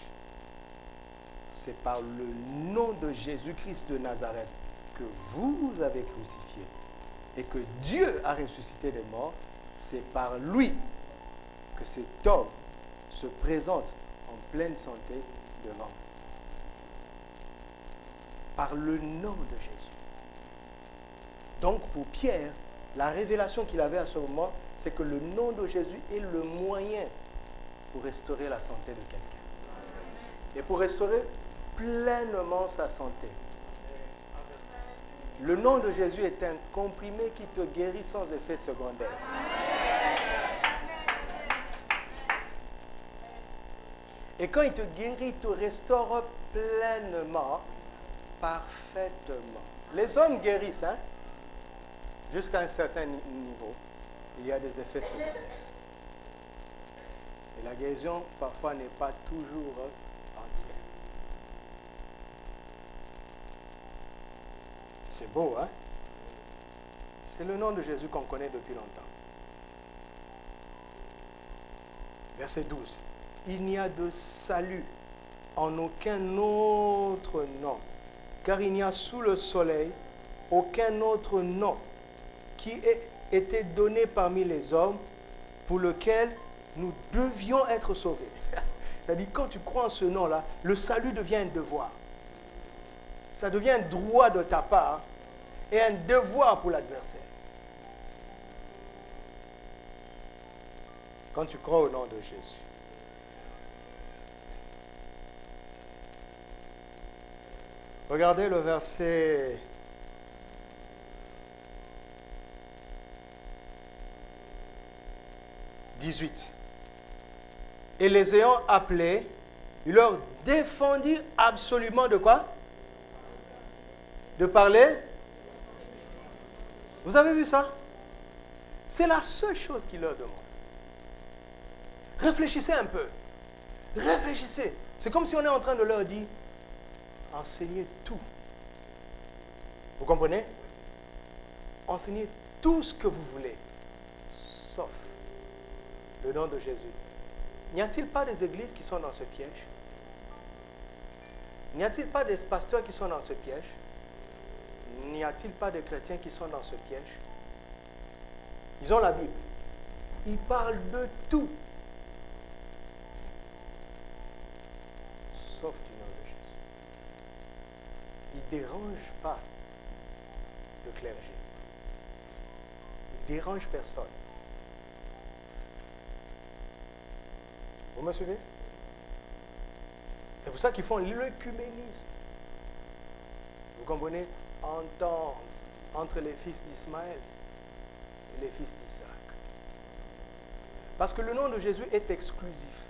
C'est par le nom de Jésus-Christ de Nazareth que vous avez crucifié et que Dieu a ressuscité des morts. C'est par lui que cet homme se présente en pleine santé devant vous. Par le nom de Jésus. Donc pour Pierre, la révélation qu'il avait à ce moment, c'est que le nom de Jésus est le moyen pour restaurer la santé de quelqu'un. Et pour restaurer pleinement sa santé. Le nom de Jésus est un comprimé qui te guérit sans effet secondaire. Et quand il te guérit, il te restaure pleinement, parfaitement. Les hommes guérissent, hein, jusqu'à un certain niveau. Il y a des effets secondaires. Et la guérison, parfois, n'est pas toujours entière. C'est beau, hein? C'est le nom de Jésus qu'on connaît depuis longtemps. Verset 12. Il n'y a de salut en aucun autre nom, car il n'y a sous le soleil aucun autre nom qui ait été donné parmi les hommes pour lequel nous devions être sauvés. C'est-à-dire, quand tu crois en ce nom-là, le salut devient un devoir. Ça devient un droit de ta part et un devoir pour l'adversaire. quand tu crois au nom de Jésus. Regardez le verset 18. Et les ayant appelés, il leur défendit absolument de quoi? De parler? Vous avez vu ça? C'est la seule chose qu'il leur demande. Réfléchissez un peu. Réfléchissez. C'est comme si on est en train de leur dire, enseignez tout. Vous comprenez? Enseignez tout ce que vous voulez, sauf le nom de Jésus. N'y a-t-il pas des églises qui sont dans ce piège? N'y a-t-il pas des pasteurs qui sont dans ce piège? N'y a-t-il pas de chrétiens qui sont dans ce piège? Ils ont la Bible. Ils parlent de tout, sauf du nom de Jésus. Ils ne dérangent pas le clergé. Ils ne dérangent personne. Vous me suivez? C'est pour ça qu'ils font l'œcuménisme. Vous comprenez? Entente entre les fils d'Ismaël et les fils d'Isaac. Parce que le nom de Jésus est exclusif.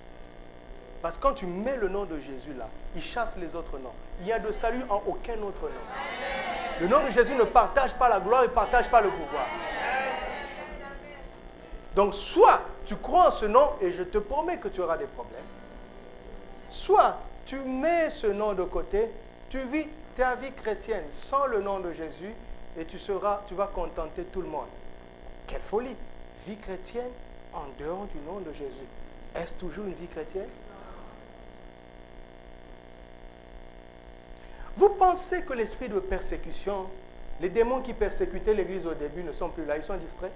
Parce que quand tu mets le nom de Jésus là, il chasse les autres noms. Il n'y a de salut en aucun autre nom. Le nom de Jésus ne partage pas la gloire, il ne partage pas le pouvoir. Donc soit tu crois en ce nom et je te promets que tu auras des problèmes. Soit tu mets ce nom de côté, tu vis ta vie chrétienne sans le nom de Jésus et tu vas contenter tout le monde. Quelle folie! Vie chrétienne en dehors du nom de Jésus. Est-ce toujours une vie chrétienne? Vous pensez que l'esprit de persécution, les démons qui persécutaient l'Église au début ne sont plus là, ils sont distraits?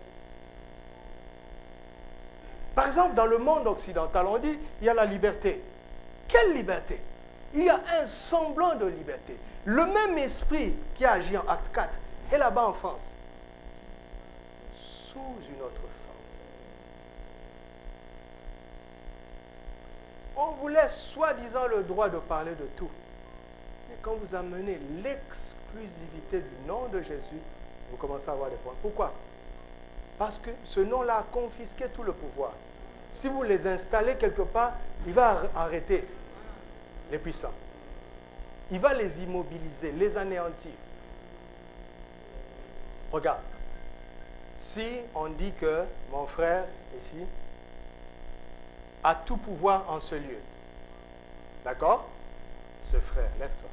Par exemple, dans le monde occidental, on dit il y a la liberté. Quelle liberté? Il y a un semblant de liberté. Le même esprit qui a agi en acte 4 est là-bas en France, sous une autre forme. On vous laisse soi-disant le droit de parler de tout. Mais quand vous amenez l'exclusivité du nom de Jésus, vous commencez à avoir des problèmes. Pourquoi? Parce que ce nom-là a confisqué tout le pouvoir. Si vous les installez quelque part, il va arrêter les puissants. Il va les immobiliser, les anéantir. Regarde. Si on dit que mon frère ici a tout pouvoir en ce lieu, d'accord? Ce frère, lève-toi.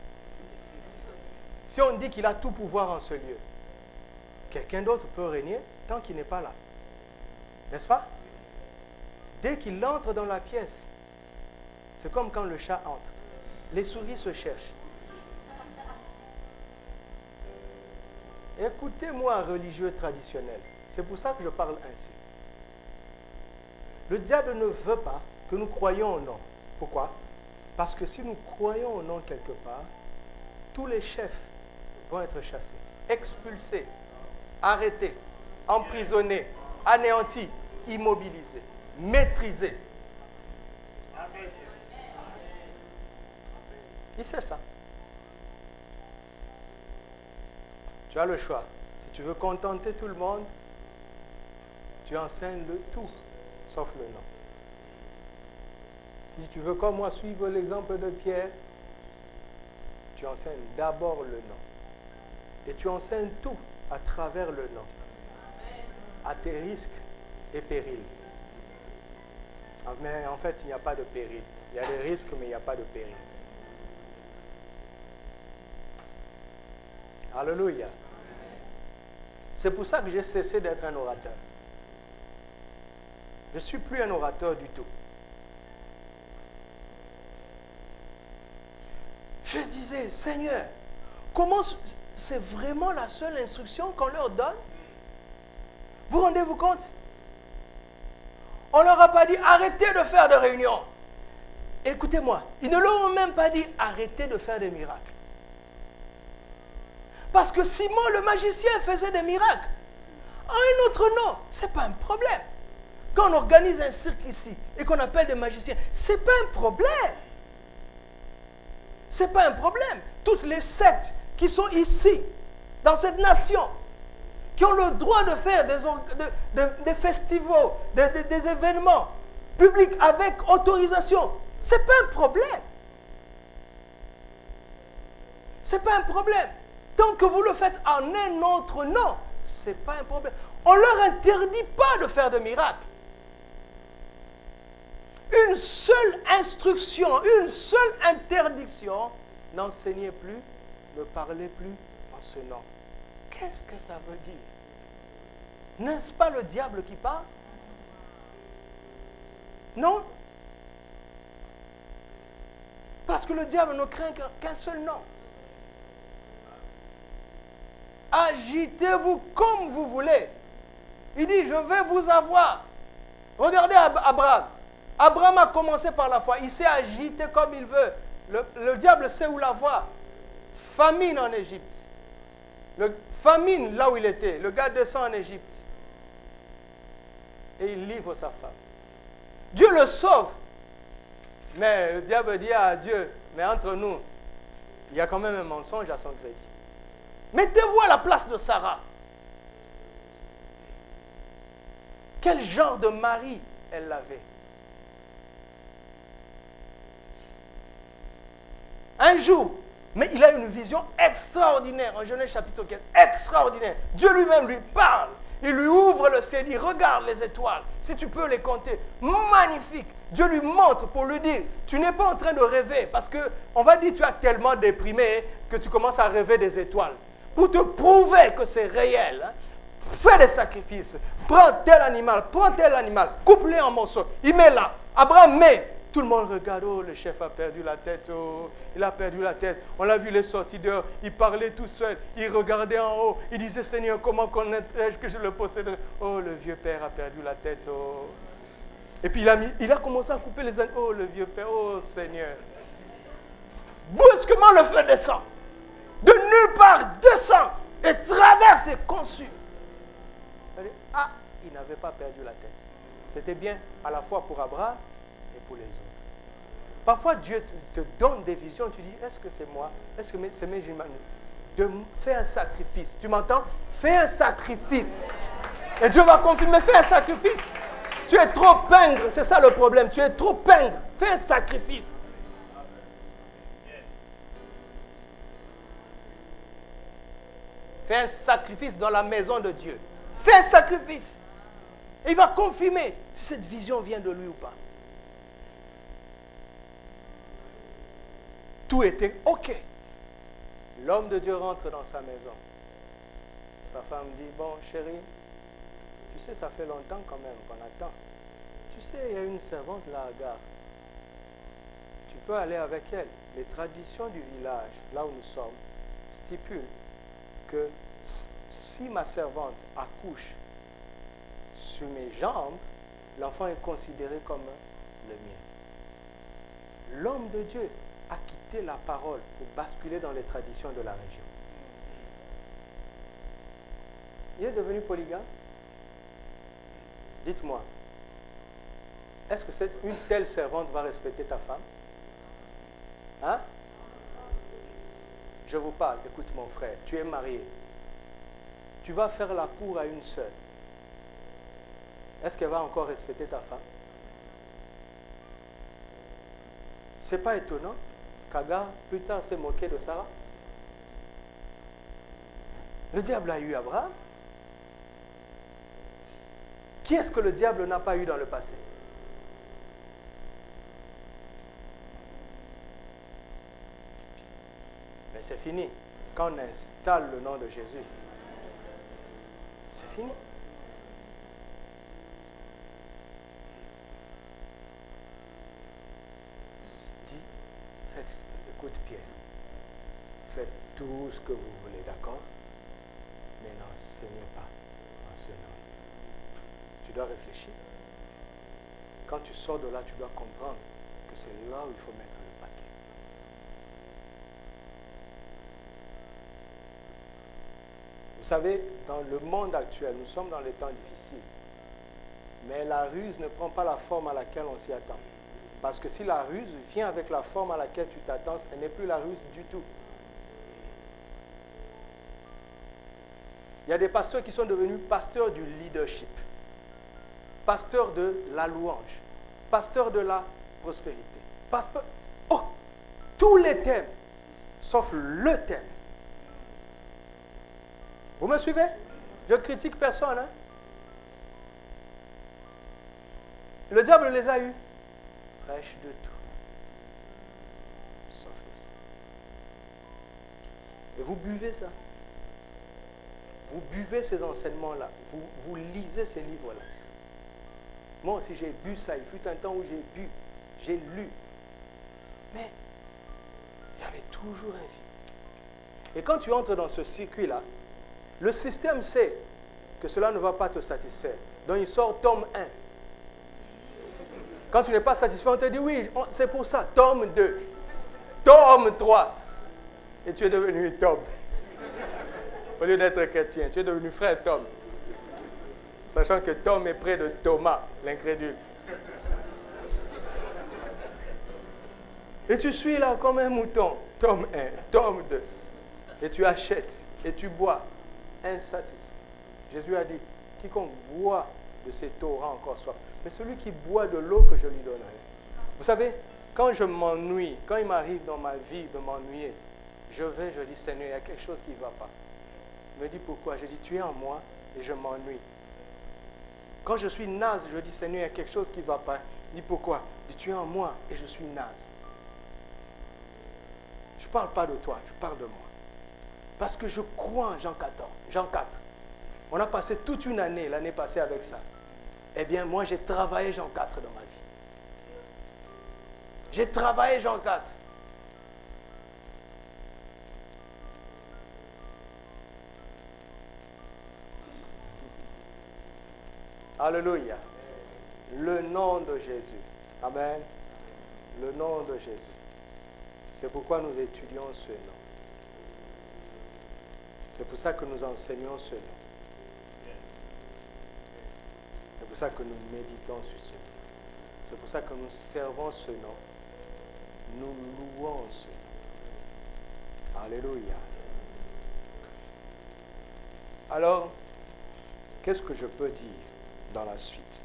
Si on dit qu'il a tout pouvoir en ce lieu, quelqu'un d'autre peut régner tant qu'il n'est pas là. N'est-ce pas? Dès qu'il entre dans la pièce, c'est comme quand le chat entre. Les souris se cherchent. Écoutez-moi, religieux traditionnel. C'est pour ça que je parle ainsi. Le diable ne veut pas que nous croyions au nom. Pourquoi? Parce que si nous croyons au nom quelque part, tous les chefs vont être chassés, expulsés, arrêtés, emprisonnés, anéantis, immobilisés, maîtrisés. Il sait ça. Tu as le choix. Si tu veux contenter tout le monde, tu enseignes le tout, sauf le nom. Si tu veux, comme moi, suivre l'exemple de Pierre, tu enseignes d'abord le nom. Et tu enseignes tout à travers le nom, à tes risques et périls. Mais en fait, il n'y a pas de péril. Il y a des risques, mais il n'y a pas de péril. Alléluia. C'est pour ça que j'ai cessé d'être un orateur. Je ne suis plus un orateur du tout. Je disais, Seigneur, comment c'est vraiment la seule instruction qu'on leur donne? Vous rendez-vous compte? On ne leur a pas dit arrêtez de faire des réunions. Écoutez-moi, ils ne leur ont même pas dit arrêtez de faire des miracles. Parce que Simon le magicien faisait des miracles. En un autre nom, ce n'est pas un problème. Quand on organise un cirque ici et qu'on appelle des magiciens, ce n'est pas un problème. Ce n'est pas un problème. Toutes les sectes qui sont ici, dans cette nation, qui ont le droit de faire des festivals, des événements publics avec autorisation, ce n'est pas un problème. Ce n'est pas un problème. Tant que vous le faites en un autre nom, ce n'est pas un problème. On ne leur interdit pas de faire de miracles. Une seule instruction, une seule interdiction, n'enseignez plus, ne parlez plus en ce nom. Qu'est-ce que ça veut dire? N'est-ce pas le diable qui parle? Non? Parce que le diable ne craint qu'un seul nom. Agitez-vous comme vous voulez. Il dit, je vais vous avoir. Regardez Abraham. Abraham a commencé par la foi. Il s'est agité comme il veut. Le diable sait où la voir. Famine en Égypte. Famine là où il était. Le gars descend en Égypte. Et il livre sa femme. Dieu le sauve. Mais le diable dit à Dieu, mais entre nous, il y a quand même un mensonge à son crédit. Mettez-vous à la place de Sarah. Quel genre de mari elle avait? Un jour, mais il a une vision extraordinaire, en Genèse chapitre 15, extraordinaire. Dieu lui-même lui parle, il lui ouvre le ciel, il dit, regarde les étoiles, si tu peux les compter, magnifique. Dieu lui montre pour lui dire, tu n'es pas en train de rêver, parce qu'on va dire, tu as tellement déprimé que tu commences à rêver des étoiles. Pour te prouver que c'est réel, hein, fais des sacrifices, prends tel animal, coupe-les en morceaux, il met là, Abraham met. Tout le monde regarde, oh, le chef a perdu la tête, oh, il a perdu la tête. On l'a vu, il est sorti dehors, il parlait tout seul, il regardait en haut, il disait, Seigneur, comment connaîtrais-je que je le possède? Oh, le vieux père a perdu la tête, oh. Et puis il a commencé à couper les animaux, oh, le vieux père, oh, Seigneur. Brusquement, le feu descend. De nulle part, descend et traverse et consume. Ah, il n'avait pas perdu la tête. C'était bien à la fois pour Abraham et pour les autres. Parfois, Dieu te donne des visions, tu dis, est-ce que c'est moi? Est-ce que c'est mes humains? Fais un sacrifice. Tu m'entends? Fais un sacrifice. Et Dieu va confirmer, fais un sacrifice. Tu es trop pingre, c'est ça le problème. Tu es trop pingre. Fais un sacrifice. Fais un sacrifice dans la maison de Dieu. Fais un sacrifice. Et il va confirmer si cette vision vient de lui ou pas. Tout était OK. L'homme de Dieu rentre dans sa maison. Sa femme dit, bon chérie, tu sais, ça fait longtemps quand même qu'on attend. Tu sais, il y a une servante là à gare. Tu peux aller avec elle. Les traditions du village, là où nous sommes, stipulent que si ma servante accouche sur mes jambes, l'enfant est considéré comme le mien. L'homme de Dieu a quitté la parole pour basculer dans les traditions de la région. Il est devenu polygame. Dites-moi, est-ce que une telle servante va respecter ta femme? Hein? Je vous parle, écoute mon frère, tu es marié. Tu vas faire la cour à une seule. Est-ce qu'elle va encore respecter ta femme? Ce n'est pas étonnant qu'Agar, plus tard, s'est moqué de Sarah. Le diable a eu Abraham. Qui est-ce que le diable n'a pas eu dans le passé? Mais c'est fini. Quand on installe le nom de Jésus, c'est fini. Écoute Pierre, faites tout ce que vous voulez, d'accord? Mais n'enseignez pas en ce nom. Tu dois réfléchir. Quand tu sors de là, tu dois comprendre que c'est là où il faut mettre le paquet. Vous savez, dans le monde actuel, nous sommes dans les temps difficiles. Mais la ruse ne prend pas la forme à laquelle on s'y attend. Parce que si la ruse vient avec la forme à laquelle tu t'attends, elle n'est plus la ruse du tout. Il y a des pasteurs qui sont devenus pasteurs du leadership, pasteurs de la louange, pasteurs de la prospérité. Oh, tous les thèmes, sauf le thème. Vous me suivez? Je critique personne. Hein? Le diable les a eus. Prêche de tout, sauf le sang. Et vous buvez ça. Vous buvez ces enseignements-là. Vous lisez ces livres-là. Moi aussi, j'ai bu ça. Il fut un temps où j'ai bu, j'ai lu. Mais il y avait toujours un vide. Et quand tu entres dans ce circuit-là, le système sait que cela ne va pas te satisfaire. Donc il sort tome 1. Quand tu n'es pas satisfait, on te dit oui, c'est pour ça, tome 2, tome 3. Et tu es devenu Tom. Au lieu d'être chrétien, tu es devenu frère Tom. Sachant que Tom est près de Thomas, l'incrédule. Et tu suis là comme un mouton, tome 1, tome 2. Et tu achètes et tu bois, insatisfait. Jésus a dit, quiconque boit de cette eau aura encore soif. Mais celui qui boit de l'eau que je lui donnerai. Vous savez, quand je m'ennuie, quand il m'arrive dans ma vie de m'ennuyer, je dis, Seigneur, il y a quelque chose qui ne va pas. Il me dit, pourquoi? Je dis, tu es en moi et je m'ennuie. Quand je suis naze, je dis, Seigneur, il y a quelque chose qui ne va pas. Il dit, pourquoi? Il dit, tu es en moi et je suis naze. Je ne parle pas de toi, je parle de moi. Parce que je crois en Jean 14, Jean 4. On a passé toute une année, l'année passée avec ça. Eh bien, moi, j'ai travaillé Jean 4 dans ma vie. J'ai travaillé Jean 4. Alléluia. Le nom de Jésus. Amen. Le nom de Jésus. C'est pourquoi nous étudions ce nom. C'est pour ça que nous enseignons ce nom. C'est pour ça que nous méditons sur ce nom. C'est pour ça que nous servons ce nom. Nous louons ce nom. Alléluia. Alors, qu'est-ce que je peux dire dans la suite?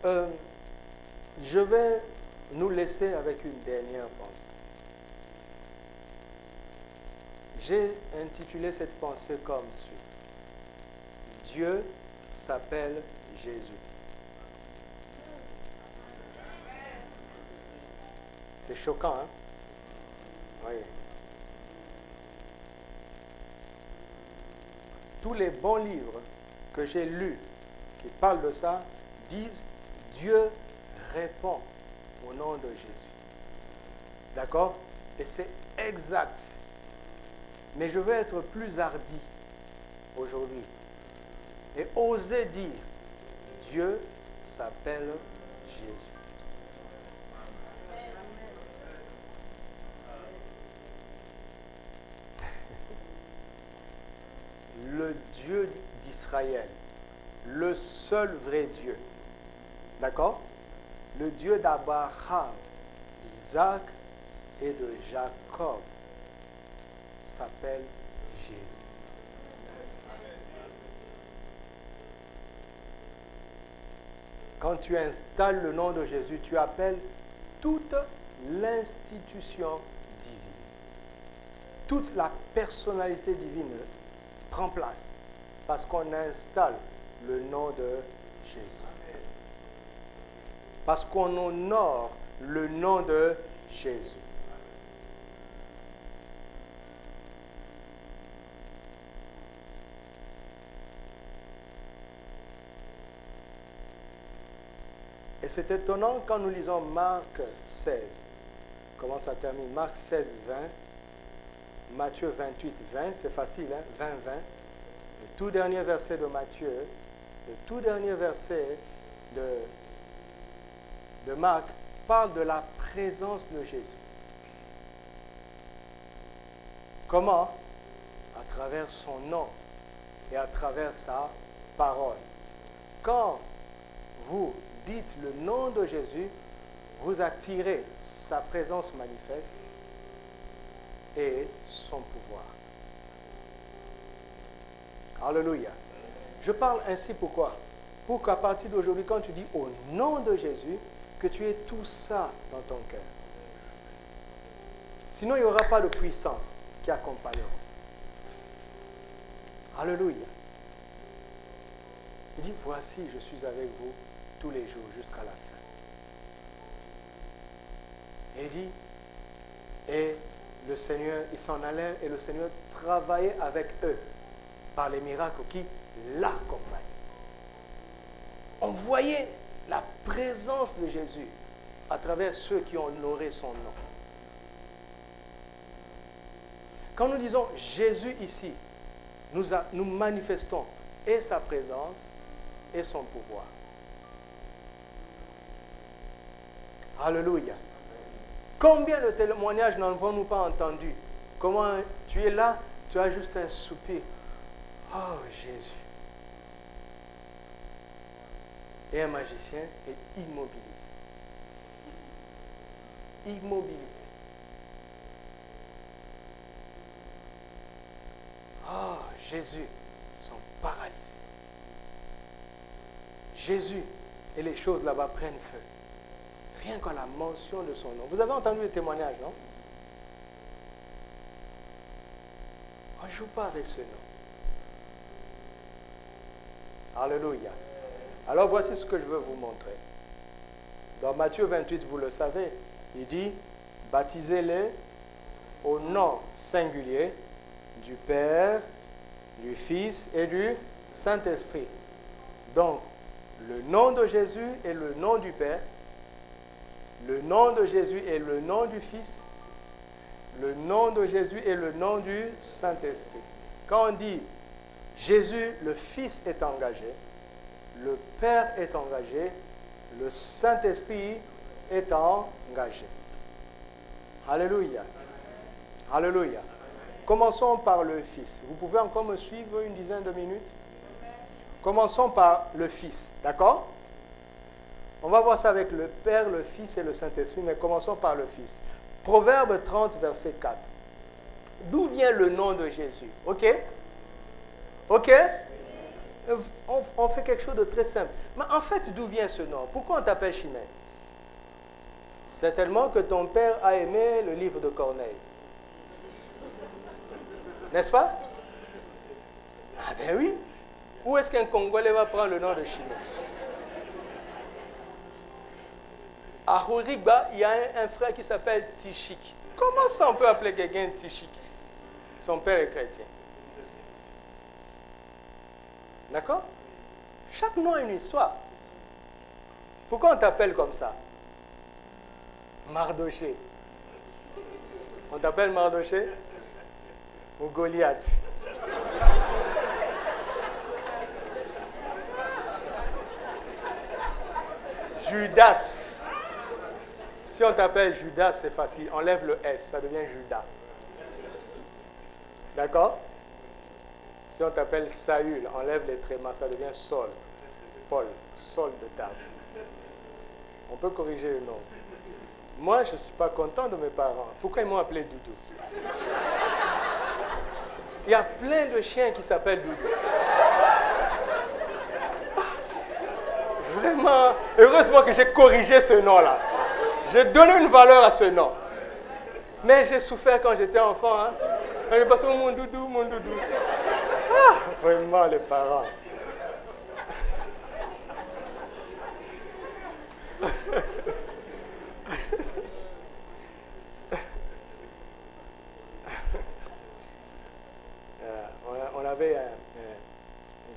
Je vais nous laisser avec une dernière pensée. J'ai intitulé cette pensée comme suit. Dieu s'appelle Jésus. C'est choquant, hein? Oui. Tous les bons livres que j'ai lus qui parlent de ça disent Dieu répond au nom de Jésus. D'accord? Et c'est exact. Mais je vais être plus hardi aujourd'hui et oser dire Dieu s'appelle Jésus. Le Dieu d'Israël, le seul vrai Dieu, d'accord? Le Dieu d'Abraham, d'Isaac et de Jacob s'appelle Jésus. Quand tu installes le nom de Jésus, tu appelles toute l'institution divine. Toute la personnalité divine prend place parce qu'on installe le nom de Jésus. Parce qu'on honore le nom de Jésus. Et c'est étonnant quand nous lisons Marc 16. Comment ça termine? Marc 16, 20. Matthieu 28, 20. C'est facile, hein? 20, 20. Le tout dernier verset de Matthieu, le tout dernier verset de Marc parle de la présence de Jésus. Comment? À travers son nom et à travers sa parole. Quand vous dites le nom de Jésus, vous attirez sa présence manifeste et son pouvoir. Alléluia. Je parle ainsi pourquoi? Pour qu'à partir d'aujourd'hui, quand tu dis au nom de Jésus, que tu aies tout ça dans ton cœur. Sinon, il n'y aura pas de puissance qui accompagnera. Alléluia. Il dit, voici, je suis avec vous tous les jours jusqu'à la fin. Et il dit, et le Seigneur, ils s'en allèrent et le Seigneur travaillait avec eux par les miracles qui l'accompagnent. On voyait la présence de Jésus à travers ceux qui ont honoré son nom. Quand nous disons Jésus ici, nous manifestons et sa présence et son pouvoir. Alléluia. Combien de témoignages n'avons-nous pas entendus? Comment tu es là, tu as juste un soupir. Oh Jésus. Et un magicien est immobilisé. Immobilisé. Oh Jésus sont paralysés. Jésus et les choses là-bas prennent feu. Rien qu'à la mention de son nom. Vous avez entendu les témoignages, non? On ne joue pas avec ce nom. Alléluia. Alors voici ce que je veux vous montrer. Dans Matthieu 28, vous le savez, il dit, baptisez-les au nom singulier du Père, du Fils et du Saint-Esprit. Donc, le nom de Jésus est le nom du Père, le nom de Jésus est le nom du Fils, le nom de Jésus est le nom du Saint-Esprit. Quand on dit Jésus, le Fils est engagé, le Père est engagé, le Saint-Esprit est engagé. Alléluia. Alléluia. Commençons par le Fils. Vous pouvez encore me suivre une dizaine de minutes? Commençons par le Fils, d'accord? On va voir ça avec le Père, le Fils et le Saint-Esprit, mais commençons par le Fils. Proverbe 30, verset 4. D'où vient le nom de Jésus? Ok? Ok? On fait quelque chose de très simple. Mais en fait, d'où vient ce nom? Pourquoi on t'appelle Chimène? Certainement que ton père a aimé le livre de Corneille. N'est-ce pas? Ah ben oui. Où est-ce qu'un Congolais va prendre le nom de Chimène? À Hourigba, il y a un frère qui s'appelle Tichik. Comment ça on peut appeler quelqu'un Tichik? Son père est chrétien. D'accord? Chaque nom a une histoire. Pourquoi on t'appelle comme ça? Mardoché. On t'appelle Mardoché? Ou Goliath? Judas. Si on t'appelle Judas, c'est facile. Enlève le S, ça devient Judas. D'accord? Si on t'appelle Saül, enlève les trémas, ça devient Saul. Paul, Saul de Tarse. On peut corriger le nom. Moi, je ne suis pas content de mes parents. Pourquoi ils m'ont appelé Doudou? Il y a plein de chiens qui s'appellent Doudou. Vraiment, heureusement que j'ai corrigé ce nom-là. J'ai donné une valeur à ce nom. Mais j'ai souffert quand j'étais enfant. Hein. Quand je passais mon doudou, mon doudou. Ah, vraiment, les parents.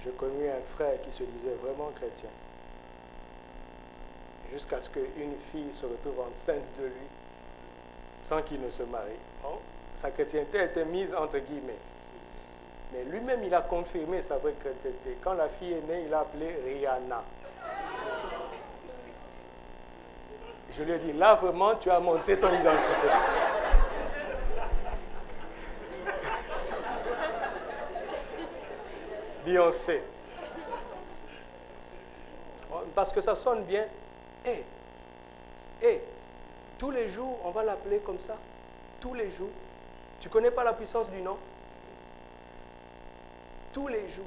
Je connus un frère qui se disait vraiment chrétien. Jusqu'à ce qu'une fille se retrouve enceinte de lui sans qu'il ne se marie. Bon, sa chrétienté était mise entre guillemets. Mais lui-même, il a confirmé sa vraie chrétienté. Quand la fille est née, il l'a appelée Rihanna. Je lui ai dit, là vraiment, tu as monté ton identité. Beyoncé. parce que ça sonne bien. Et, tous les jours, on va l'appeler comme ça. Tous les jours. Tu ne connais pas la puissance du nom? Tous les jours.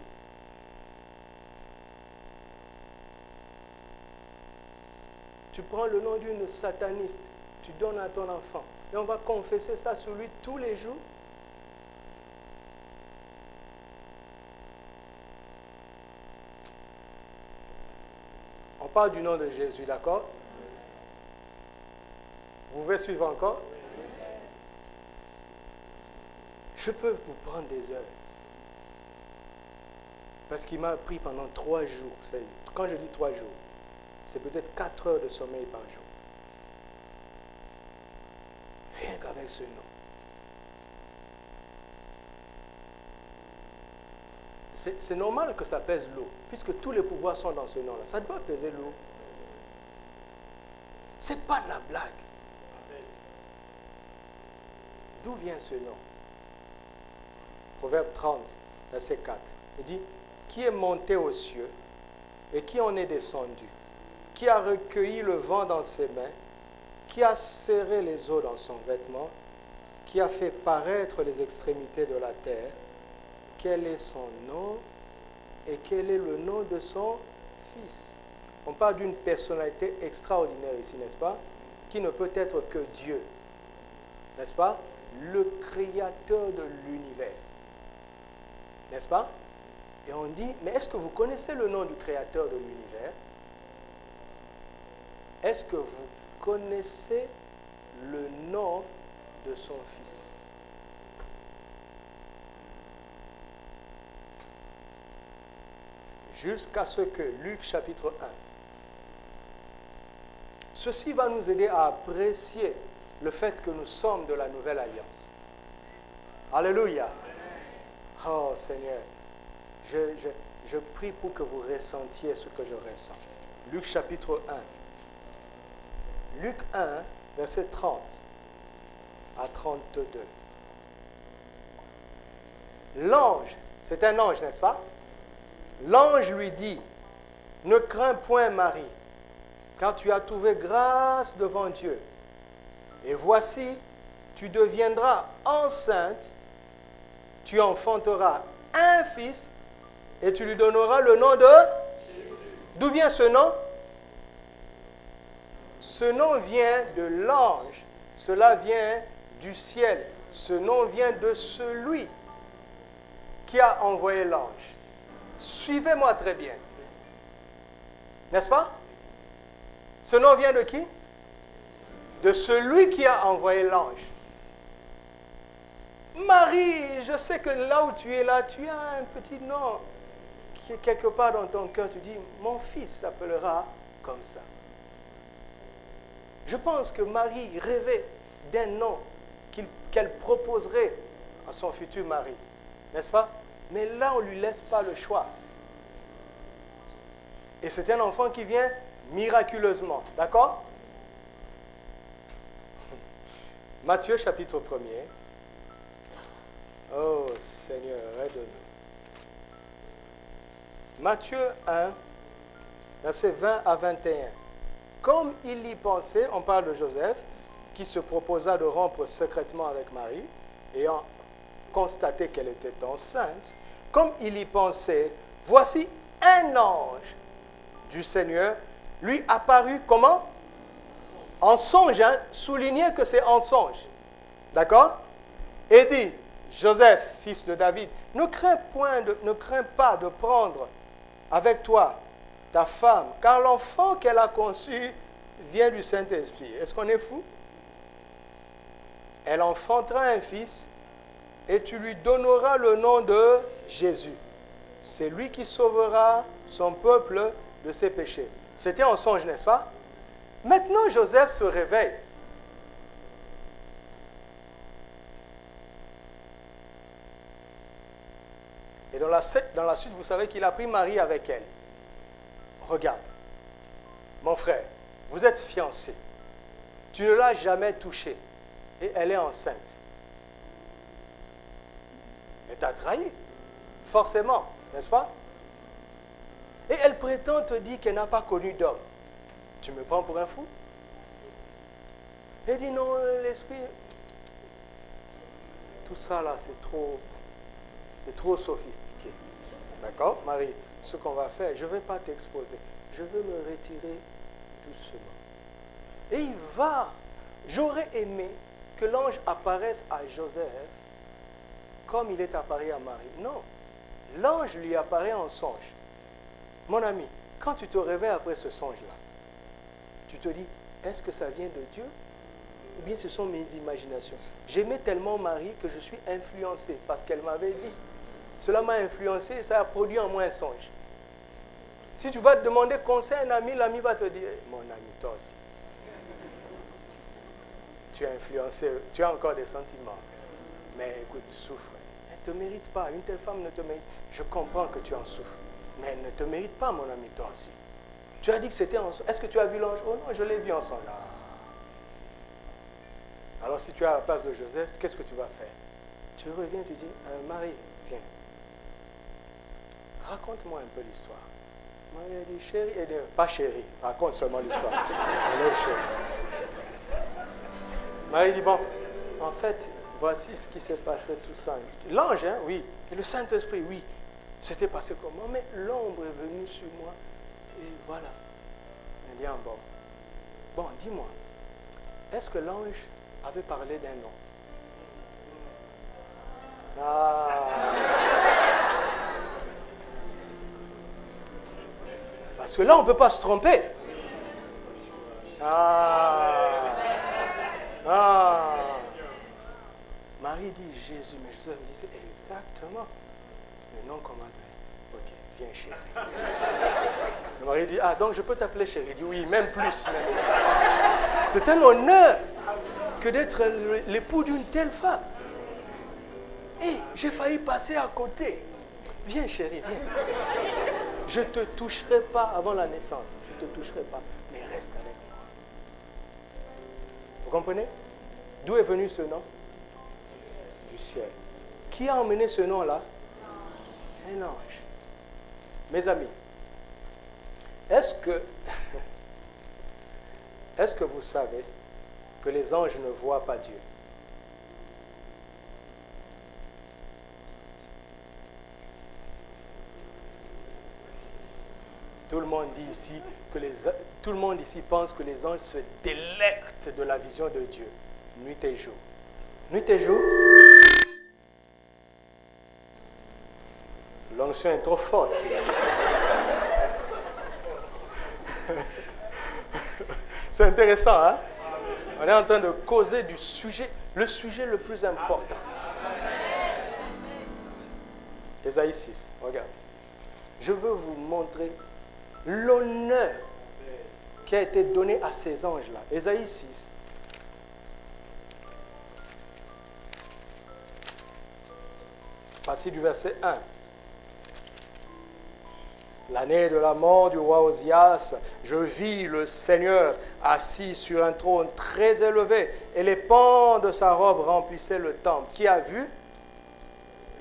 Tu prends le nom d'une sataniste, tu donnes à ton enfant. Et on va confesser ça sur lui tous les jours. On parle du nom de Jésus, d'accord? Vous pouvez suivre encore? Je peux vous prendre des heures. Parce qu'il m'a pris pendant 3 jours. Quand je dis 3 jours, c'est peut-être 4 heures de sommeil par jour. Rien qu'avec ce nom. C'est normal que ça pèse lourd, puisque tous les pouvoirs sont dans ce nom-là. Ça doit peser lourd. Ce n'est pas de la blague. D'où vient ce nom? Proverbe 30, verset 4. Il dit, qui est monté aux cieux et qui en est descendu? Qui a recueilli le vent dans ses mains? Qui a serré les eaux dans son vêtement? Qui a fait paraître les extrémités de la terre? Quel est son nom et quel est le nom de son fils? On parle d'une personnalité extraordinaire ici, n'est-ce pas? Qui ne peut être que Dieu, n'est-ce pas? Le créateur de l'univers, n'est-ce pas? Et on dit, mais est-ce que vous connaissez le nom du créateur de l'univers? Est-ce que vous connaissez le nom de son fils? Jusqu'à ce que, Luc chapitre 1, ceci va nous aider à apprécier le fait que nous sommes de la nouvelle alliance. Alléluia. Oh Seigneur, je prie pour que vous ressentiez ce que je ressens. Luc chapitre 1. Luc 1, verset 30 à 32. L'ange, c'est un ange, n'est-ce pas? L'ange lui dit, ne crains point Marie, car tu as trouvé grâce devant Dieu. Et voici, tu deviendras enceinte, tu enfanteras un fils, et tu lui donneras le nom de... D'où vient ce nom? Ce nom vient de l'ange, cela vient du ciel. Ce nom vient de celui qui a envoyé l'ange. Suivez-moi très bien. N'est-ce pas? Ce nom vient de qui? De celui qui a envoyé l'ange. Marie, je sais que là où tu es là, tu as un petit nom qui est quelque part dans ton cœur. Tu dis, mon fils s'appellera comme ça. Je pense que Marie rêvait d'un nom qu'elle proposerait à son futur mari. N'est-ce pas? Mais là, on ne lui laisse pas le choix. Et c'est un enfant qui vient miraculeusement. D'accord? Matthieu chapitre 1er. Oh Seigneur, aide-nous. Matthieu 1, versets 20 à 21. Comme il y pensait, on parle de Joseph, qui se proposa de rompre secrètement avec Marie, ayant constaté qu'elle était enceinte. Comme il y pensait, voici un ange du Seigneur lui apparut comment? En songe, hein? Soulignez que c'est en songe. D'accord? Et dit, Joseph, fils de David, ne crains pas de prendre avec toi ta femme, car l'enfant qu'elle a conçu vient du Saint-Esprit. Est-ce qu'on est fou? Elle enfantera un fils et tu lui donneras le nom de Jésus. C'est lui qui sauvera son peuple de ses péchés. C'était un songe, n'est-ce pas? Maintenant, Joseph se réveille. Et dans la suite, vous savez qu'il a pris Marie avec elle. Regarde, mon frère, vous êtes fiancé. Tu ne l'as jamais touchée. Et elle est enceinte. Mais tu as trahi. Forcément, n'est-ce pas? Et elle prétend te dire qu'elle n'a pas connu d'homme. Tu me prends pour un fou? Elle dit non, l'esprit... Tout ça là, c'est trop sophistiqué. D'accord, Marie? Ce qu'on va faire, je ne vais pas t'exposer. Je veux me retirer doucement. Et il va. J'aurais aimé que l'ange apparaisse à Joseph comme il est apparu à Marie. Non. L'ange lui apparaît en songe. Mon ami, quand tu te réveilles après ce songe-là, tu te dis, est-ce que ça vient de Dieu? Ou bien ce sont mes imaginations? J'aimais tellement Marie que je suis influencé parce qu'elle m'avait dit. Cela m'a influencé et ça a produit en moi un songe. Si tu vas te demander conseil à un ami, l'ami va te dire, mon ami, toi aussi. Tu es influencé, tu as encore des sentiments. Mais écoute, souffre. Elle ne te mérite pas. Une telle femme ne te mérite. Je comprends que tu en souffres. Mais elle ne te mérite pas, mon ami, toi aussi. Tu as dit que c'était en songe. Est-ce que tu as vu l'ange? Oh non, je l'ai vu en songe. Alors si tu es à la place de Joseph, qu'est-ce que tu vas faire? Tu reviens, tu dis, Marie, viens. Raconte-moi un peu l'histoire. Marie a dit, chérie, pas chérie, raconte seulement l'histoire. Elle est chérie. Marie dit, bon, en fait, voici ce qui s'est passé tout ça. L'ange, hein, oui. Et le Saint-Esprit, oui. C'était passé comment? Mais l'ombre est venue sur moi. Et voilà. Elle dit, bon, dis-moi, est-ce que l'ange avait parlé d'un nom? Parce que là, on ne peut pas se tromper. Marie dit Jésus, mais Joseph dit c'est exactement le nom commandé. Ok, viens chérie. Marie dit, donc je peux t'appeler chérie? Il dit oui, même plus. C'est un honneur que d'être l'époux d'une telle femme. Et j'ai failli passer à côté. Viens chérie, viens. Je ne te toucherai pas avant la naissance. Je ne te toucherai pas, mais reste avec moi. Vous comprenez? D'où est venu ce nom? Du ciel. Qui a emmené ce nom-là? Un ange. Mes amis, est-ce que vous savez que les anges ne voient pas Dieu? Tout le monde dit ici tout le monde ici pense que les anges se délectent de la vision de Dieu, nuit et jour. Nuit et jour? L'onction est trop forte. C'est intéressant, hein? On est en train de causer du sujet, le sujet le plus important. Ésaïe 6, regarde. Je veux vous montrer l'honneur qui a été donné à ces anges-là. Ésaïe 6. À partir du verset 1. L'année de la mort du roi Osias, je vis le Seigneur assis sur un trône très élevé, et les pans de sa robe remplissaient le temple. Qui a vu?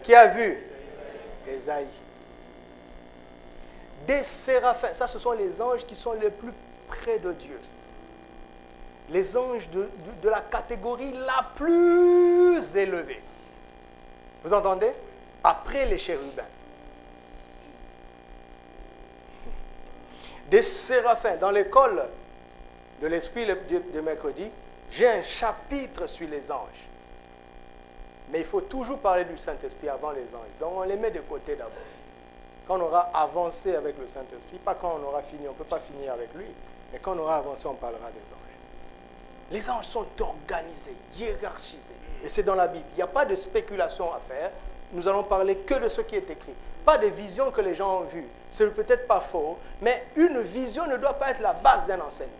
Qui a vu? Ésaïe. Des séraphins, ça ce sont les anges qui sont les plus près de Dieu. Les anges de la catégorie la plus élevée. Vous entendez? Après les chérubins. Des séraphins. Dans l'école de l'esprit de mercredi, j'ai un chapitre sur les anges. Mais il faut toujours parler du Saint-Esprit avant les anges. Donc on les met de côté d'abord. Quand on aura avancé avec le Saint-Esprit, pas quand on aura fini, on ne peut pas finir avec lui, mais quand on aura avancé, on parlera des anges. Les anges sont organisés, hiérarchisés. Et c'est dans la Bible. Il n'y a pas de spéculation à faire. Nous allons parler que de ce qui est écrit. Pas de vision que les gens ont vues. C'est peut-être pas faux, mais une vision ne doit pas être la base d'un enseignement.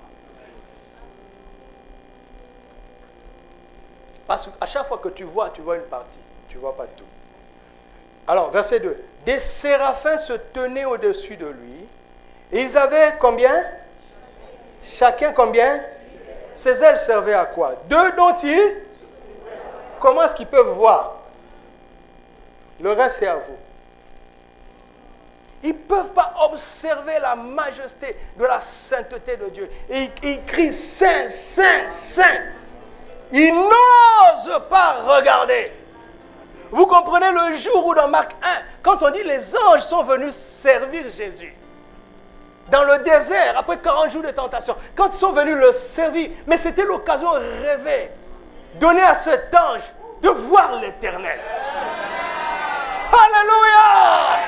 Parce qu'à chaque fois que tu vois une partie. Tu ne vois pas tout. Alors, verset 2. Des séraphins se tenaient au-dessus de lui. Et ils avaient combien? Chacun combien? Ces ailes servaient à quoi? Deux dont ils? Comment est-ce qu'ils peuvent voir? Le reste, c'est à vous. Ils ne peuvent pas observer la majesté de la sainteté de Dieu. Et ils crient Saint, Saint, Saint. Ils n'osent pas regarder. Vous comprenez le jour où dans Marc 1, quand on dit les anges sont venus servir Jésus. Dans le désert, après 40 jours de tentation, quand ils sont venus le servir, mais c'était l'occasion rêvée, donnée à cet ange de voir l'Éternel. Alléluia!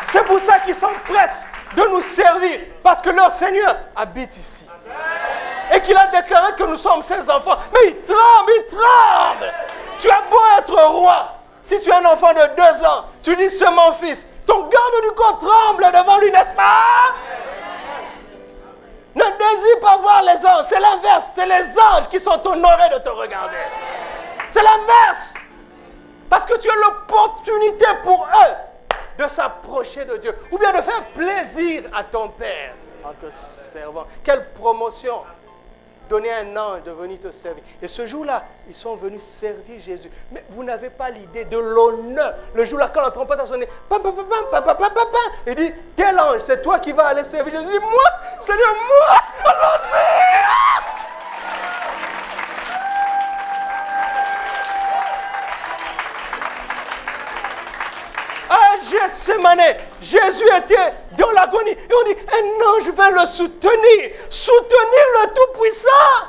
C'est pour ça qu'ils s'empressent de nous servir, parce que leur Seigneur habite ici. Et qu'il a déclaré que nous sommes ses enfants. Mais il tremble. Tu as beau être roi. Si tu es un enfant de 2 ans, tu dis c'est mon fils. Ton garde du corps tremble devant lui, n'est-ce pas? Ne désire pas voir les anges. C'est l'inverse. C'est les anges qui sont honorés de te regarder. C'est l'inverse. Parce que tu as l'opportunité pour eux de s'approcher de Dieu. Ou bien de faire plaisir à ton Père en te servant. Quelle promotion! Donner un ange de venir te servir. Et ce jour-là, ils sont venus servir Jésus. Mais vous n'avez pas l'idée de l'honneur. Le jour-là, quand la trompette a sonné, il dit, tel ange, c'est toi qui vas aller servir Jésus. Il dit, moi, Seigneur, moi, allons-y. Gethsémane, Jésus était dans l'agonie. Et on dit, un ange vint le soutenir. Soutenir le Tout-Puissant.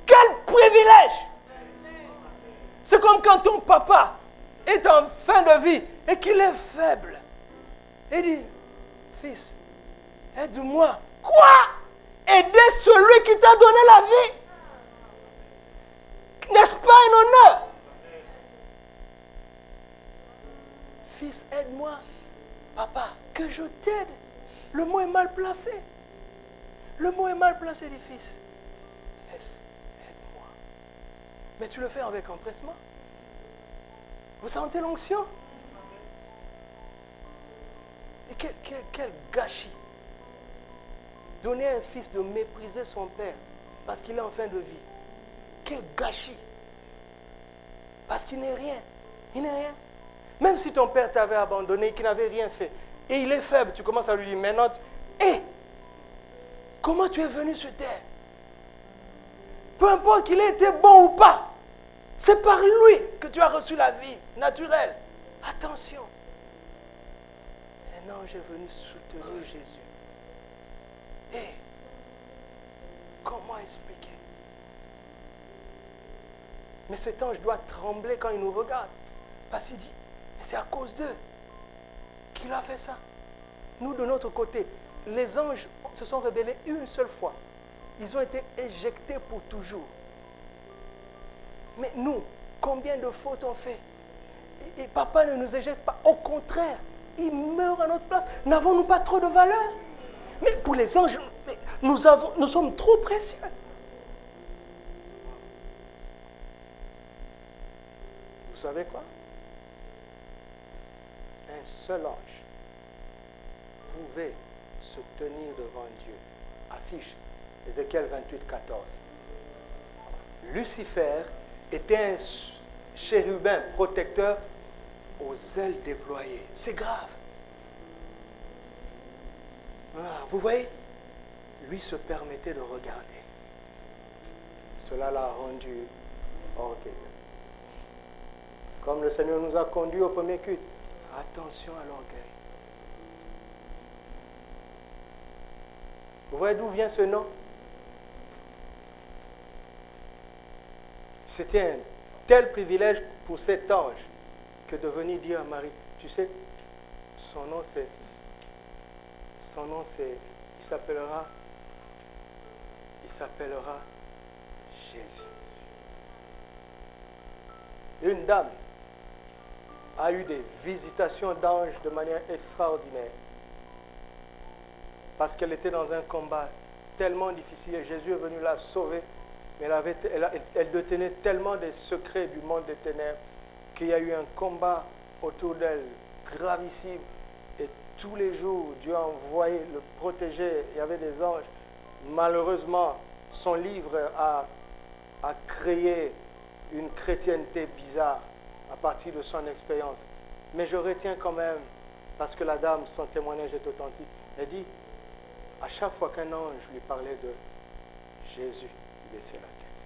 Quel privilège. C'est comme quand ton papa est en fin de vie et qu'il est faible. Il dit, fils, aide-moi. Quoi? Aider celui qui t'a donné la vie. N'est-ce pas un honneur? Fils, aide-moi. Papa, que je t'aide. Le mot est mal placé. Le mot est mal placé, dit fils. Laisse, aide-moi. Mais tu le fais avec empressement. Vous sentez l'onction? Et quel gâchis. Donner à un fils de mépriser son père parce qu'il est en fin de vie. Quel gâchis. Parce qu'il n'est rien. Il n'est rien. Même si ton père t'avait abandonné, qu'il n'avait rien fait, et il est faible, tu commences à lui dire, maintenant, comment tu es venu sur terre? Peu importe qu'il ait été bon ou pas, c'est par lui que tu as reçu la vie naturelle. Attention. Un ange est venu soutenir Jésus. Comment expliquer? Mais cet ange doit trembler quand il nous regarde. Parce qu'il dit, c'est à cause d'eux qu'il a fait ça. Nous, de notre côté, les anges se sont rebellés une seule fois. Ils ont été éjectés pour toujours. Mais nous, combien de fautes on fait? Et papa ne nous éjecte pas. Au contraire, il meurt à notre place. N'avons-nous pas trop de valeur? Mais pour les anges, nous sommes trop précieux. Vous savez quoi? Un seul ange pouvait se tenir devant Dieu. Affiche Ézéchiel 28, 14. Lucifer était un chérubin protecteur aux ailes déployées. C'est grave. Vous voyez, lui se permettait de regarder. Cela l'a rendu orgueilleux. Comme le Seigneur nous a conduits au premier culte. Attention à l'orgueil. Vous voyez d'où vient ce nom? C'était un tel privilège pour cet ange que de venir dire à Marie, tu sais, son nom c'est, il s'appellera Jésus. Une dame a eu des visitations d'anges de manière extraordinaire. Parce qu'elle était dans un combat tellement difficile et Jésus est venu la sauver. Mais elle détenait tellement des secrets du monde des ténèbres qu'il y a eu un combat autour d'elle gravissime. Et tous les jours, Dieu a envoyé le protéger. Il y avait des anges. Malheureusement, son livre a créé une chrétienté bizarre. à partir de son expérience. Mais je retiens quand même, parce que la dame, son témoignage est authentique. Elle dit, à chaque fois qu'un ange lui parlait de Jésus, il baissait la tête.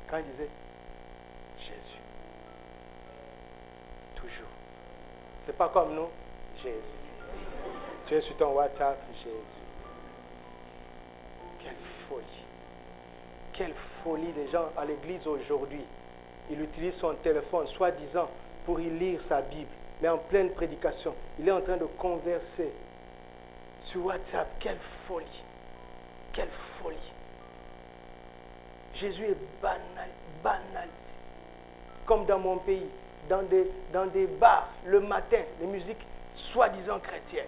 Quand il disait Jésus, toujours. C'est pas comme nous, Jésus. Tu es sur ton WhatsApp, Jésus. Quelle folie. Quelle folie des gens à l'église aujourd'hui. Il utilise son téléphone, soi-disant, pour y lire sa Bible. Mais en pleine prédication, il est en train de converser sur WhatsApp. Quelle folie. Quelle folie. Jésus est banalisé. Comme dans mon pays, dans des bars, le matin, les musiques soi-disant chrétiennes.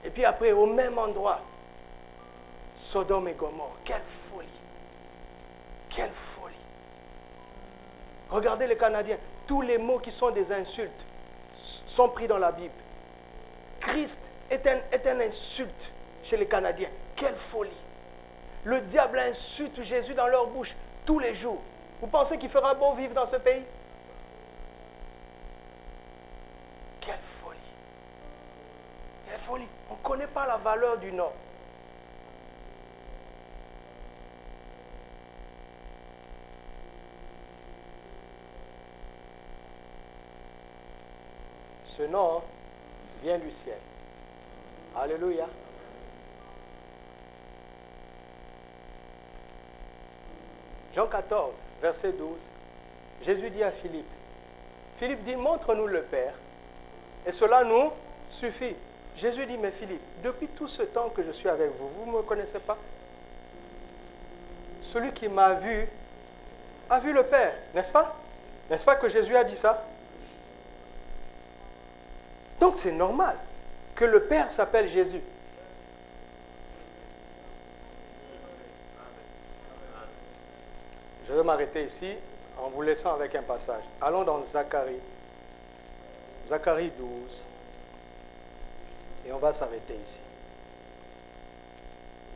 Et puis après, au même endroit, Sodome et Gomorrhe. Quelle folie. Quelle folie. Regardez les Canadiens. Tous les mots qui sont des insultes sont pris dans la Bible. Christ est un insulte chez les Canadiens. Quelle folie. Le diable insulte Jésus dans leur bouche tous les jours. Vous pensez qu'il fera beau vivre dans ce pays? Quelle folie. Quelle folie. On ne connaît pas la valeur du nom. Ce nom vient du ciel. Alléluia. Jean 14, verset 12. Jésus dit à Philippe. Philippe dit, montre-nous le Père. Et cela nous suffit. Jésus dit, mais Philippe, depuis tout ce temps que je suis avec vous, vous ne me connaissez pas? Celui qui m'a vu a vu le Père, n'est-ce pas? N'est-ce pas que Jésus a dit ça? Donc c'est normal que le Père s'appelle Jésus. Je vais m'arrêter ici en vous laissant avec un passage. Allons dans Zacharie. Zacharie 12. Et on va s'arrêter ici.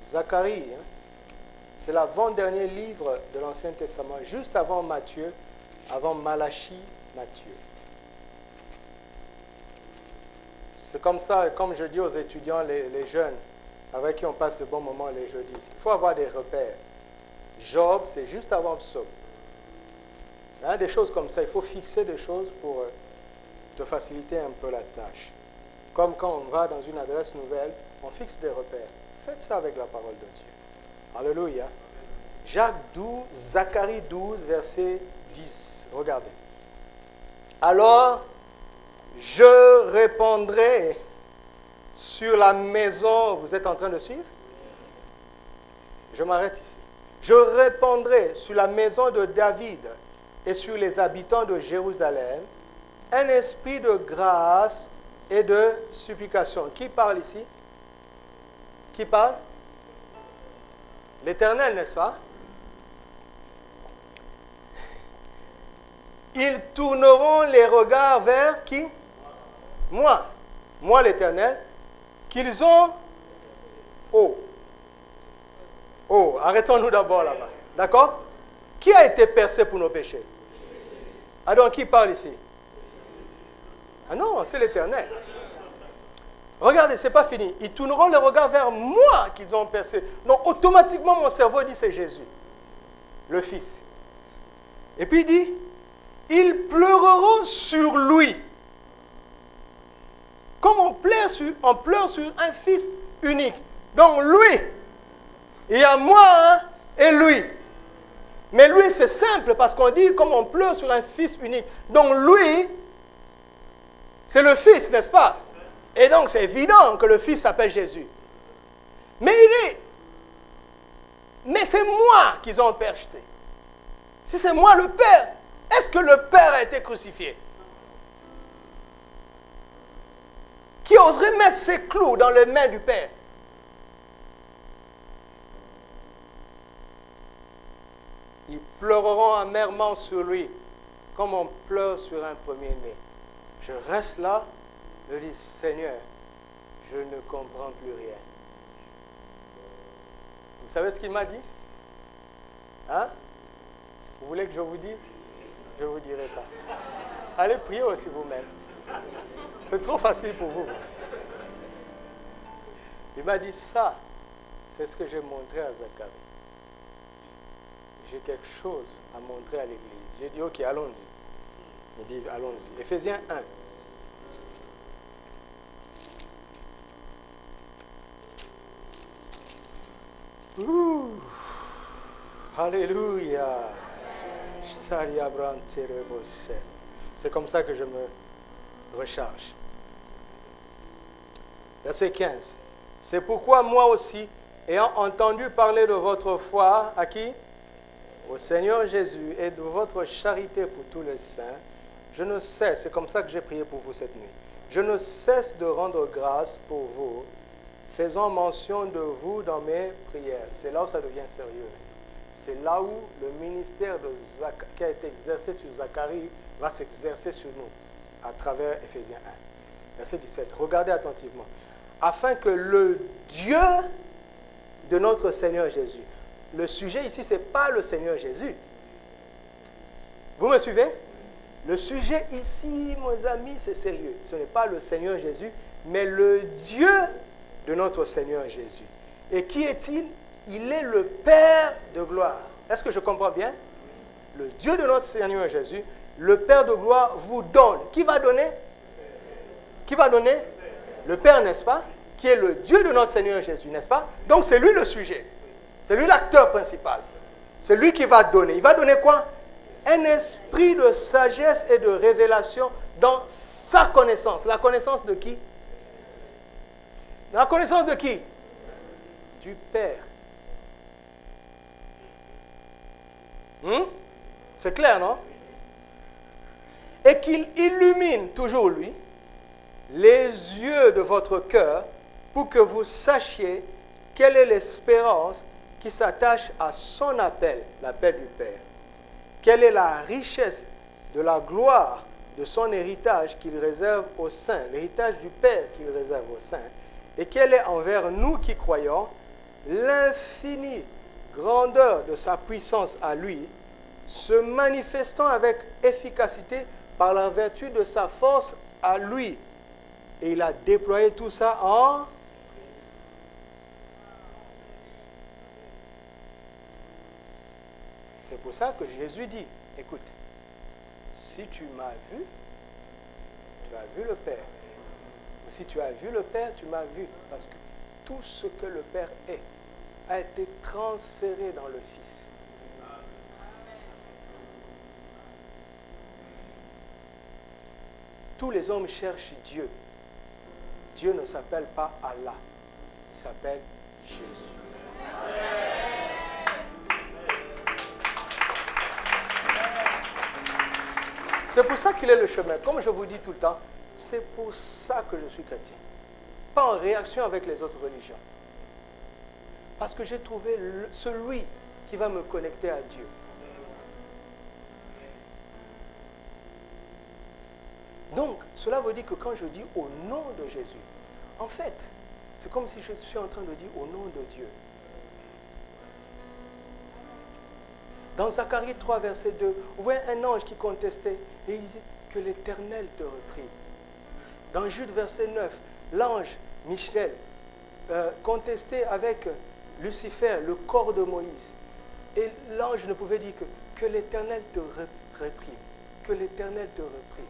Zacharie, c'est l'avant-dernier livre de l'Ancien Testament, juste avant Matthieu, avant Malachie, Matthieu. C'est comme ça, comme je dis aux étudiants, les jeunes, avec qui on passe de bons moments les jeudis. Il faut avoir des repères. Job, c'est juste avant Psaume. Des choses comme ça, il faut fixer des choses pour te faciliter un peu la tâche. Comme quand on va dans une adresse nouvelle, on fixe des repères. Faites ça avec la parole de Dieu. Alléluia. Zacharie 12, verset 10. Regardez. Alors, je répandrai sur la maison. Vous êtes en train de suivre? Je m'arrête ici. Je répandrai sur la maison de David et sur les habitants de Jérusalem un esprit de grâce et de supplication. Qui parle ici? Qui parle? L'Éternel, n'est-ce pas? Ils tourneront les regards vers qui? Moi. Moi, l'Éternel. Qu'ils ont... Oh, arrêtons-nous d'abord là-bas. D'accord? Qui a été percé pour nos péchés? Ah donc, qui parle ici? Ah non, c'est l'Éternel. Regardez, ce n'est pas fini. Ils tourneront les regards vers moi qu'ils ont percé. Donc, automatiquement, mon cerveau dit c'est Jésus, le Fils. Et puis il dit, ils pleureront sur lui. Comme on pleure sur un Fils unique. Donc, lui, il y a moi et lui. Mais lui, c'est simple parce qu'on dit comme on pleure sur un Fils unique. Donc, lui, c'est le Fils, n'est-ce pas? Et donc, c'est évident que le Fils s'appelle Jésus. Mais il dit, mais c'est moi qu'ils ont perché. Si c'est moi le Père, est-ce que le Père a été crucifié? Qui oserait mettre ses clous dans les mains du Père? Ils pleureront amèrement sur lui, comme on pleure sur un premier-né. Je reste là, je dis, Seigneur, je ne comprends plus rien. Vous savez ce qu'il m'a dit? Hein? Vous voulez que je vous dise? Je ne vous dirai pas. Allez prier aussi vous-même. C'est trop facile pour vous. Il m'a dit ça, c'est ce que j'ai montré à Zacharie. J'ai quelque chose à montrer à l'église. J'ai dit, ok, allons-y. Il dit, allons-y. Éphésiens 1. Alléluia. C'est comme ça que je me recharge. Verset 15. C'est pourquoi moi aussi, ayant entendu parler de votre foi, à qui? Au Seigneur Jésus, et de votre charité pour tous les saints, je ne cesse, c'est comme ça que j'ai prié pour vous cette nuit, je ne cesse de rendre grâce pour vous, faisant mention de vous dans mes prières. C'est là où ça devient sérieux. C'est là où le ministère qui a été exercé sur Zacharie va s'exercer sur nous, à travers Éphésiens 1. Verset 17. Regardez attentivement. Afin que le Dieu de notre Seigneur Jésus, le sujet ici, ce n'est pas le Seigneur Jésus. Vous me suivez? Le sujet ici, mes amis, c'est sérieux. Ce n'est pas le Seigneur Jésus, mais le Dieu de notre Seigneur Jésus. Et qui est-il? Il est le Père de gloire. Est-ce que je comprends bien? Le Dieu de notre Seigneur Jésus, le Père de gloire, vous donne. Qui va donner? Qui va donner? Le Père, n'est-ce pas? Qui est le Dieu de notre Seigneur Jésus, n'est-ce pas? Donc c'est lui le sujet. C'est lui l'acteur principal. C'est lui qui va donner. Il va donner quoi? Un esprit de sagesse et de révélation dans sa connaissance. La connaissance de qui? La connaissance de qui? Du Père. C'est clair, non? Et qu'il illumine toujours lui les yeux de votre cœur pour que vous sachiez quelle est l'espérance qui s'attache à son appel, l'appel du Père. Quelle est la richesse de la gloire de son héritage qu'il réserve aux saints, l'héritage du Père qu'il réserve aux saints, et quelle est envers nous qui croyons l'infinie grandeur de sa puissance à lui, se manifestant avec efficacité par la vertu de sa force à lui. Et il a déployé tout ça en... C'est pour ça que Jésus dit, écoute, si tu m'as vu, tu as vu le Père. Ou si tu as vu le Père, tu m'as vu. Parce que tout ce que le Père est a été transféré dans le Fils. Tous les hommes cherchent Dieu. Dieu ne s'appelle pas Allah, il s'appelle Jésus. C'est pour ça qu'il est le chemin. Comme je vous dis tout le temps, c'est pour ça que je suis chrétien. Pas en réaction avec les autres religions. Parce que j'ai trouvé celui qui va me connecter à Dieu. Donc, cela veut dire que quand je dis au nom de Jésus, en fait, c'est comme si je suis en train de dire au nom de Dieu. Dans Zacharie 3, verset 2, vous voyez un ange qui contestait et il disait que l'Éternel te reprie. Dans Jude, verset 9, l'ange Michel contestait avec Lucifer le corps de Moïse. Et l'ange ne pouvait dire que l'Éternel te réprime. Que l'Éternel te réprime.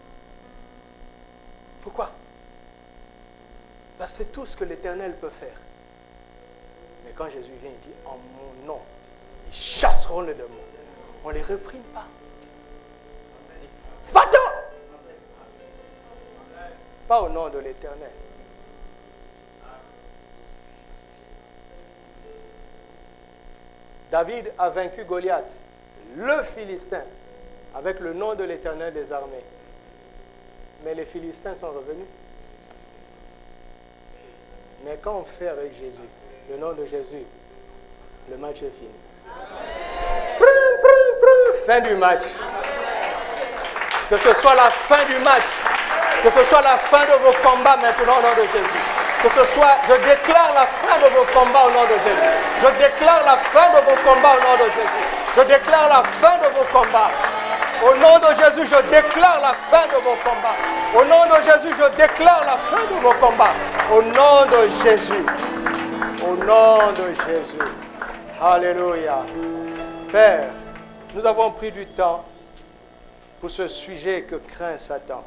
Pourquoi? Parce que c'est tout ce que l'Éternel peut faire. Mais quand Jésus vient, il dit, en mon nom, ils chasseront les démons. On ne les réprime pas. Il dit, va-t'en! Pas au nom de l'Éternel. David a vaincu Goliath, le Philistin, avec le nom de l'Éternel des armées. Mais les Philistins sont revenus. Mais quand on fait avec Jésus, le nom de Jésus, le match est fini. Fin du match. Que ce soit la fin du match, que ce soit la fin de vos combats maintenant au nom de Jésus. Que ce soit, je déclare la fin de vos combats au nom de Jésus. Je déclare la fin de vos combats au nom de Jésus. Je déclare la fin de vos combats. Au nom de Jésus, je déclare la fin de vos combats. Au nom de Jésus, je déclare la fin de vos combats. Au nom de Jésus. Au nom de Jésus. Alléluia. Père, nous avons pris du temps pour ce sujet que craint Satan.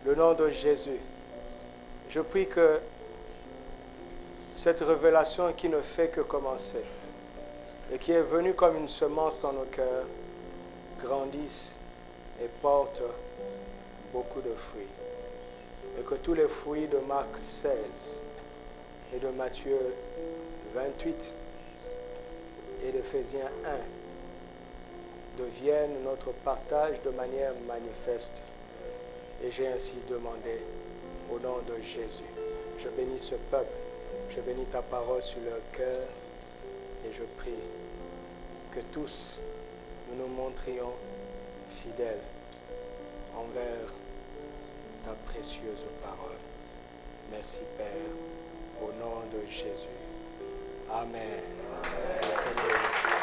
Le nom de Jésus. Je prie que cette révélation qui ne fait que commencer et qui est venue comme une semence dans nos cœurs grandisse et porte beaucoup de fruits. Et que tous les fruits de Marc 16 et de Matthieu 28 et d'Éphésiens 1 deviennent notre partage de manière manifeste. Et j'ai ainsi demandé au nom de Jésus. Je bénis ce peuple, je bénis ta parole sur leur cœur et je prie que tous nous nous montrions fidèles envers ta précieuse parole. Merci Père, au nom de Jésus. Amen. Que le Seigneur